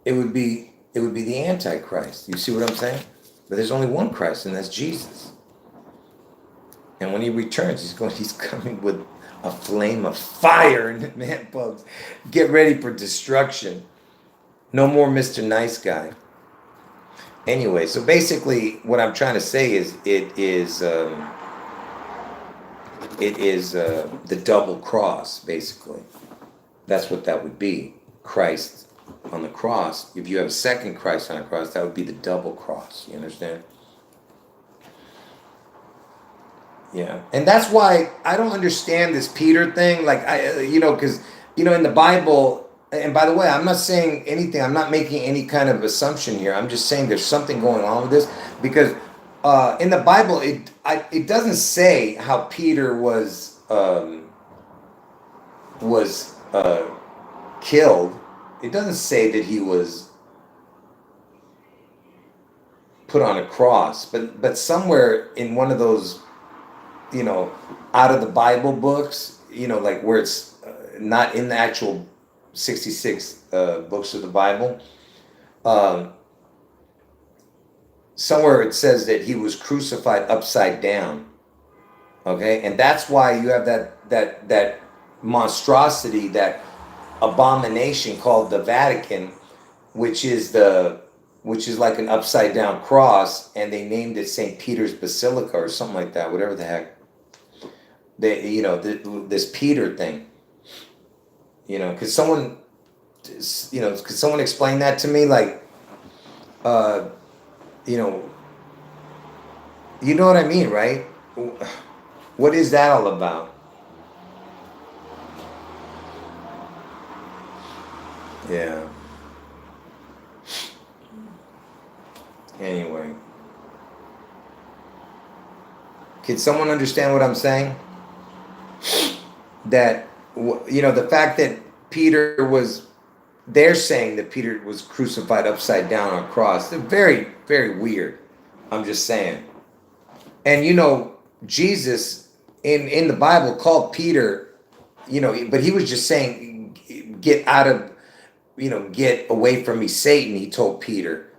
it would be the Antichrist. You see what I'm saying? But there's only one Christ, and that's Jesus. And when he returns, he's coming with a flame of fire. And man, folks, get ready for destruction. No more Mr. Nice Guy. Anyway, so basically what I'm trying to say is it is the double cross, basically. That's what that would be. Christ on the cross. If you have a second Christ on the cross, that would be the double cross. You understand? Yeah. And that's why I don't understand this Peter thing. Like, because, in the Bible, and by the way, I'm not saying anything. I'm not making any kind of assumption here. I'm just saying there's something going on with this. Because in the Bible, it doesn't say how Peter was killed. It doesn't say that he was put on a cross. But somewhere in one of those, out of the Bible books, like where it's not in the actual 66 books of the Bible, somewhere it says that he was crucified upside down. Okay, and that's why you have that monstrosity, that abomination called the Vatican, which is like an upside down cross, and they named it St. Peter's Basilica or something like that, whatever the heck. They, this Peter thing. Could someone explain that to me? Like, you know what I mean, right? What is that all about? Yeah. Anyway. Can someone understand what I'm saying? That, the fact that Peter was, they're saying that Peter was crucified upside down on a cross. They're very, very weird. I'm just saying. And Jesus in the Bible called Peter, but he was just saying, get out of, get away from me, Satan, he told Peter.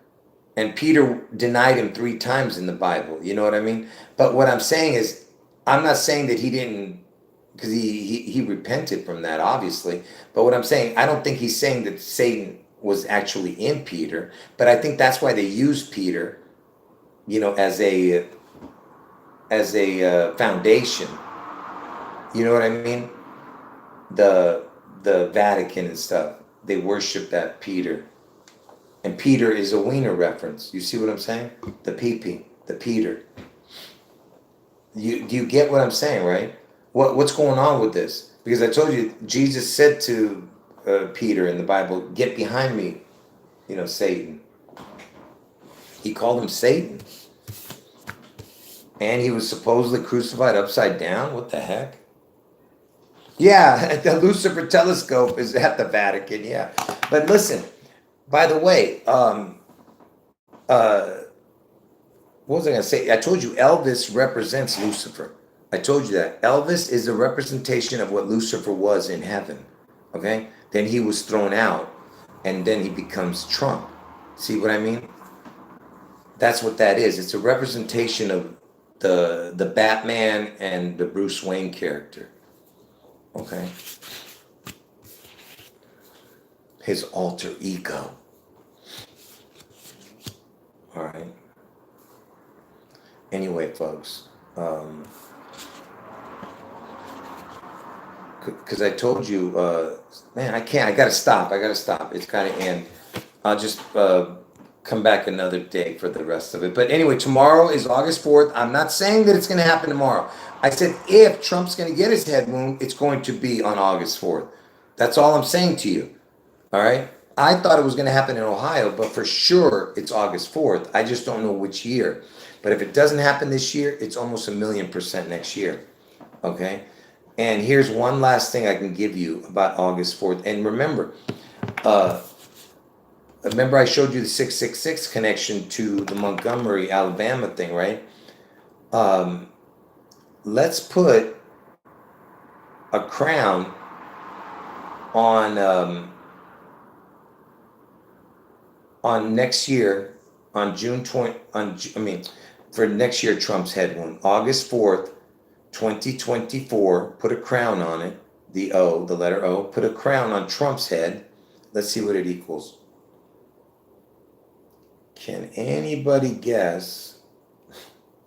And Peter denied him 3 times in the Bible. You know what I mean? But what I'm saying is, I'm not saying that he didn't, because he repented from that, obviously. But what I'm saying, I don't think he's saying that Satan was actually in Peter. But I think that's why they used Peter, as a foundation. You know what I mean? The Vatican and stuff, they worship that Peter. And Peter is a wiener reference. You see what I'm saying? The pee-pee, the Peter. Do you get what I'm saying, right? What's going on with this? Because I told you, Jesus said to Peter in the Bible, get behind me, Satan. He called him Satan. And he was supposedly crucified upside down? What the heck? Yeah, the Lucifer telescope is at the Vatican, yeah. But listen, by the way, what was I going to say? I told you Elvis represents Lucifer. I told you that. Elvis is a representation of what Lucifer was in heaven. Okay? Then he was thrown out, and then he becomes Trump. See what I mean? That's what that is. It's a representation of the Batman and the Bruce Wayne character. Okay? His alter ego. All right? Anyway, folks, because I told you, man, I can't. I gotta stop. It's gotta end. I'll just come back another day for the rest of it. But anyway, tomorrow is August 4th. I'm not saying that it's going to happen tomorrow. I said if Trump's going to get his head wound, it's going to be on August 4th. That's all I'm saying to you. All right? I thought it was going to happen in Ohio, but for sure it's August 4th. I just don't know which year. But if it doesn't happen this year, it's almost 1,000,000% next year. Okay? And here's one last thing I can give you about August 4th. And remember I showed you the 666 connection to the Montgomery, Alabama thing, right? Let's put a crown on next year, on June 20, for next year Trump's head wound, August 4th, 2024, put a crown on it, the letter O, put a crown on Trump's head. Let's see what it equals. Can anybody guess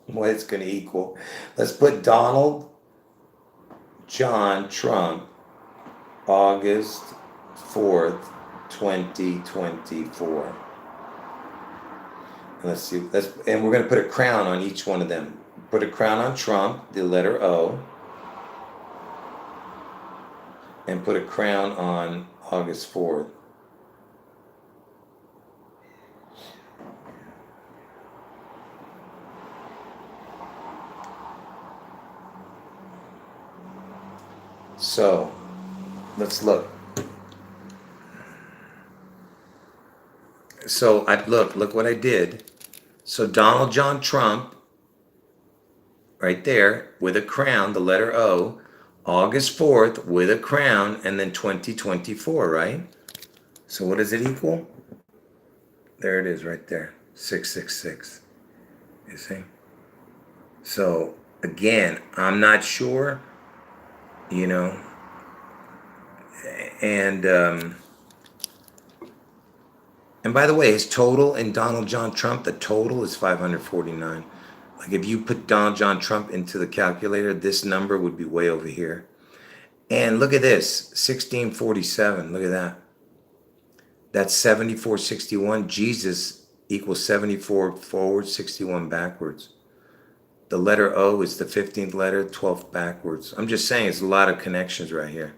what it's going to equal? Let's put Donald John Trump, August 4th, 2024. Let's see. And we're going to put a crown on each one of them. Put a crown on Trump, the letter O. And put a crown on August 4th. So, let's look. So, look what I did. So, Donald John Trump, right there, with a crown, the letter O, August 4th, with a crown, and then 2024, right? So, what does it equal? There it is, right there, 666. You see? So, again, I'm not sure. And by the way, his total in Donald John Trump, the total is 549. Like if you put Donald John Trump into the calculator, this number would be way over here. And look at this, 1647, look at that. That's 7461. Jesus equals 74 forward, 61 backwards. The letter O is the 15th letter, 12th backwards. I'm just saying, it's a lot of connections right here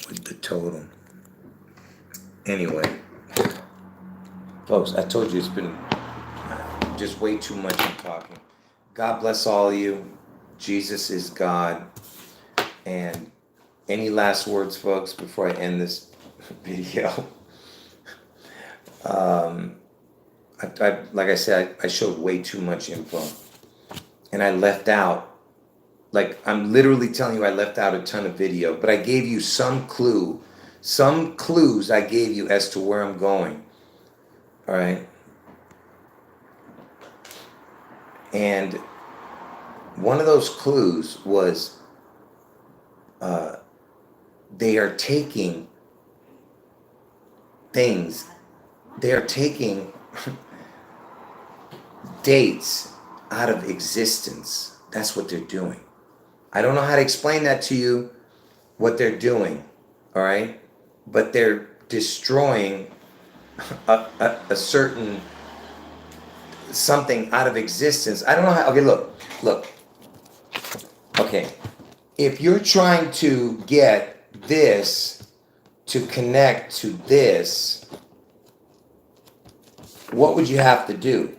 with the total. Anyway, folks, I told you it's been just way too much of talking. God bless all of you. Jesus is God. And any last words, folks, before I end this video? Like I said, I showed way too much info. And I left out, like, I'm literally telling you, I left out a ton of video. But I gave you some clues I gave you as to where I'm going. All right? And one of those clues was they are taking things, they are taking dates out of existence. That's what they're doing. I don't know how to explain that to you, what they're doing, all right? But they're destroying a certain something out of existence. I don't know how. Okay, look. Okay, if you're trying to get this to connect to this, what would you have to do?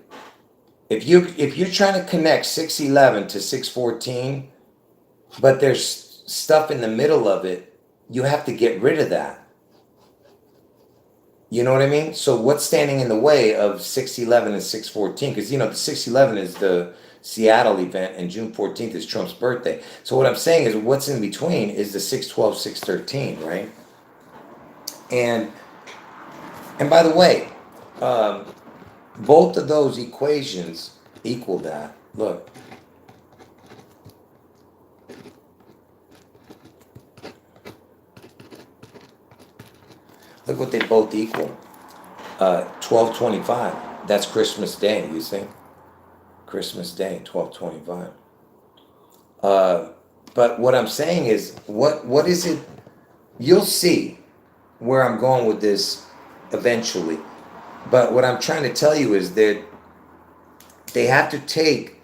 If you're trying to connect 611 to 614, but there's stuff in the middle of it, you have to get rid of that. You know what I mean? So what's standing in the way of 611 and 614? Because, the 611 is the Seattle event and June 14th is Trump's birthday. So what I'm saying is what's in between is the 612, 613, right? And by the way, both of those equations equal that. Look. Look what they both equal. 1225. That's Christmas Day, you see? Christmas Day, 1225. But what I'm saying is, what is it? You'll see where I'm going with this eventually. But what I'm trying to tell you is that they have to take,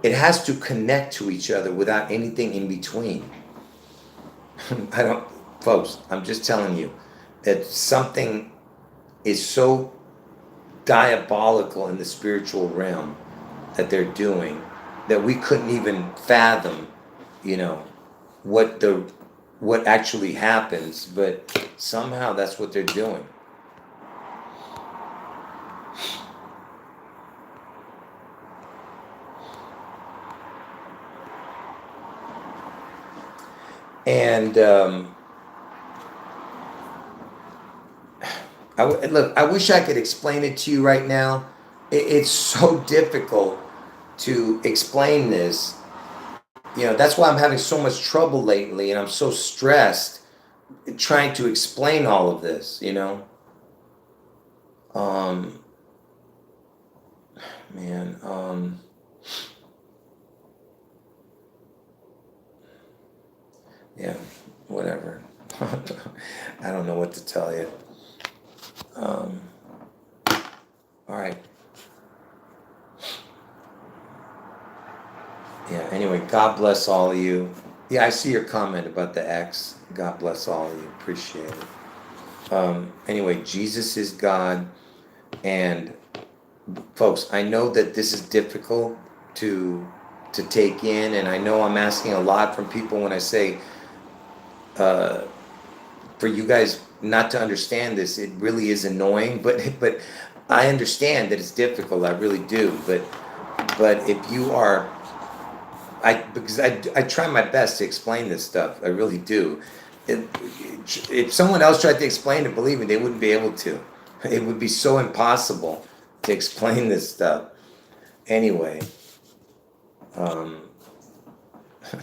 it has to connect to each other without anything in between. Folks, I'm just telling you that something is so diabolical in the spiritual realm that they're doing that we couldn't even fathom, what actually happens, but somehow that's what they're doing. And I wish I could explain it to you right now. It's so difficult to explain this. That's why I'm having so much trouble lately, and I'm so stressed trying to explain all of this, yeah, whatever. I don't know what to tell you. All right. Yeah, anyway, God bless all of you. Yeah, I see your comment about the X. God bless all of you. Appreciate it. Anyway, Jesus is God. And folks, I know that this is difficult to take in, and I know I'm asking a lot from people when I say for you guys not to understand this. It really is annoying, but I understand that it's difficult. I really do. But if you are, because I try my best to explain this stuff. I really do. If someone else tried to explain it, believe me, they wouldn't be able to. It would be so impossible to explain this stuff. Anyway,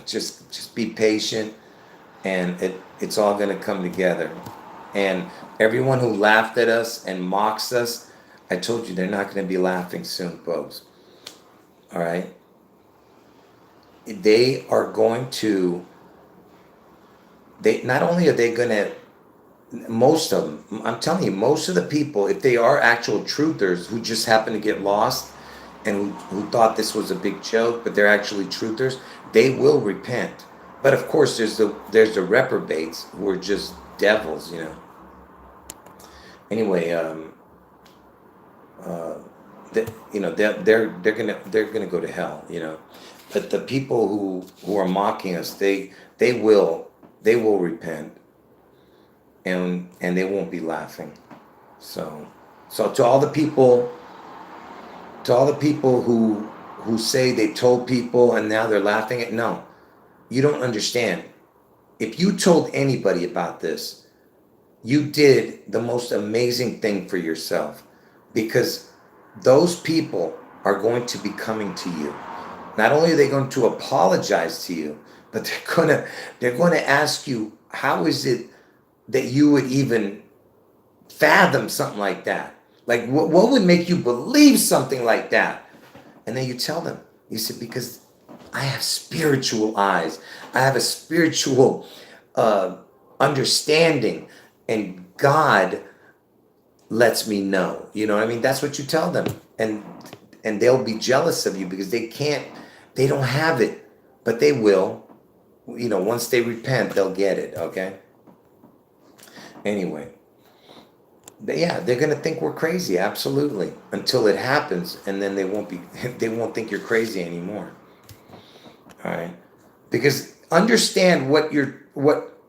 just be patient, and it's all going to come together. And everyone who laughed at us and mocks us, I told you they're not going to be laughing soon, folks. All right? They are going to, not only are they going to, most of them, I'm telling you, most of the people, if they are actual truthers who just happen to get lost and who thought this was a big joke, but they're actually truthers, they will repent. But of course, there's the reprobates who are just devils, Anyway, they're gonna go to hell, But the people who are mocking us, they will repent, and they won't be laughing. So to all the people who say they told people and now they're laughing at, no, you don't understand. If you told anybody about this, you did the most amazing thing for yourself, because those people are going to be coming to you. Not only are they going to apologize to you, but they're going to ask you, how is it that you would even fathom something like that? Like, what would make you believe something like that? And then you tell them, you said, because I have spiritual eyes. I have a spiritual understanding, and God lets me know. You know what I mean? That's what you tell them. And they'll be jealous of you because they don't have it, but they will. Once they repent, they'll get it, okay? Anyway. Yeah, they're gonna think we're crazy, absolutely, until it happens, and then they won't think you're crazy anymore. All right, because understand what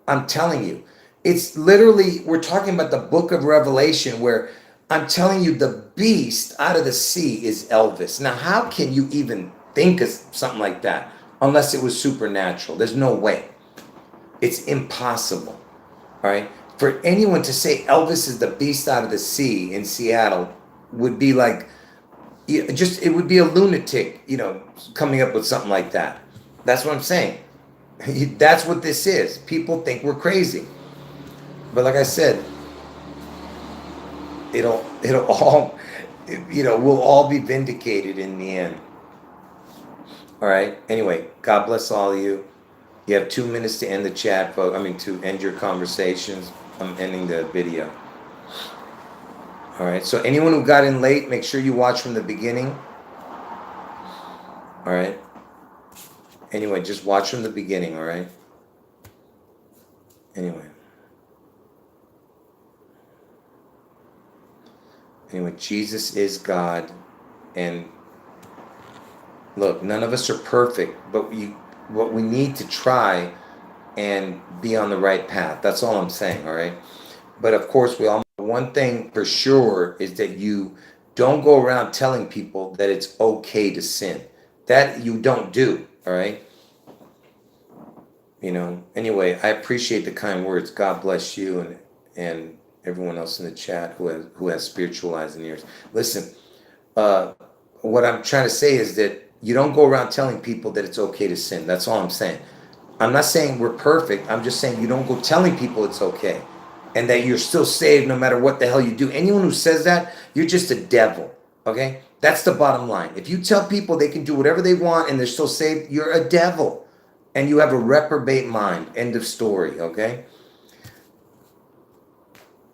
I'm telling you. It's literally, we're talking about the book of Revelation, where I'm telling you the beast out of the sea is Elvis. Now, how can you even think of something like that unless it was supernatural? There's no way. It's impossible. All right. For anyone to say Elvis is the beast out of the sea in Seattle would be like, it would be a lunatic, coming up with something like that. That's what I'm saying. That's what this is. People think we're crazy. But like I said, it'll all, we'll all be vindicated in the end. All right. Anyway, God bless all of you. You have 2 minutes to end the chat, folks. To end your conversations. I'm ending the video. All right. So anyone who got in late, make sure you watch from the beginning. All right. Anyway, just watch from the beginning. All right. Anyway, Jesus is God, and look, none of us are perfect, but what we need to try and be on the right path. That's all I'm saying, all right? But of course, we all know one thing for sure is that you don't go around telling people that it's okay to sin. That you don't do, all right? Anyway, I appreciate the kind words. God bless you and everyone else in the chat who has spiritual eyes and ears. Listen, what I'm trying to say is that you don't go around telling people that it's okay to sin. That's all I'm saying. I'm not saying we're perfect. I'm just saying you don't go telling people it's okay and that you're still saved no matter what the hell you do. Anyone who says that, you're just a devil, okay? That's the bottom line. If you tell people they can do whatever they want and they're still saved, you're a devil and you have a reprobate mind. End of story, okay?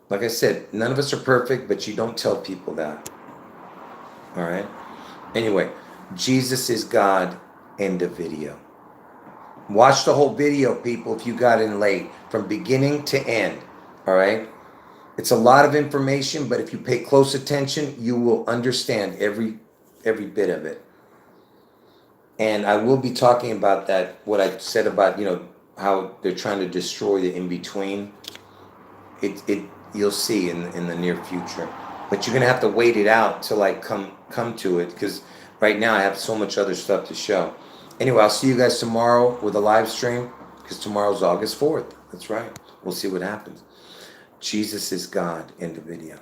Like I said, none of us are perfect, but you don't tell people that, all right? Anyway, Jesus is God. End of video. Watch the whole video, people, if you got in late, from beginning to end, all right? It's a lot of information, but if you pay close attention, you will understand every bit of it. And I will be talking about that, what I said about, how they're trying to destroy the in-between. You'll see in the near future. But you're going to have to wait it out till I come to it, because right now I have so much other stuff to show. Anyway, I'll see you guys tomorrow with a live stream, because tomorrow's August 4th. That's right. We'll see what happens. Jesus is God. End of video.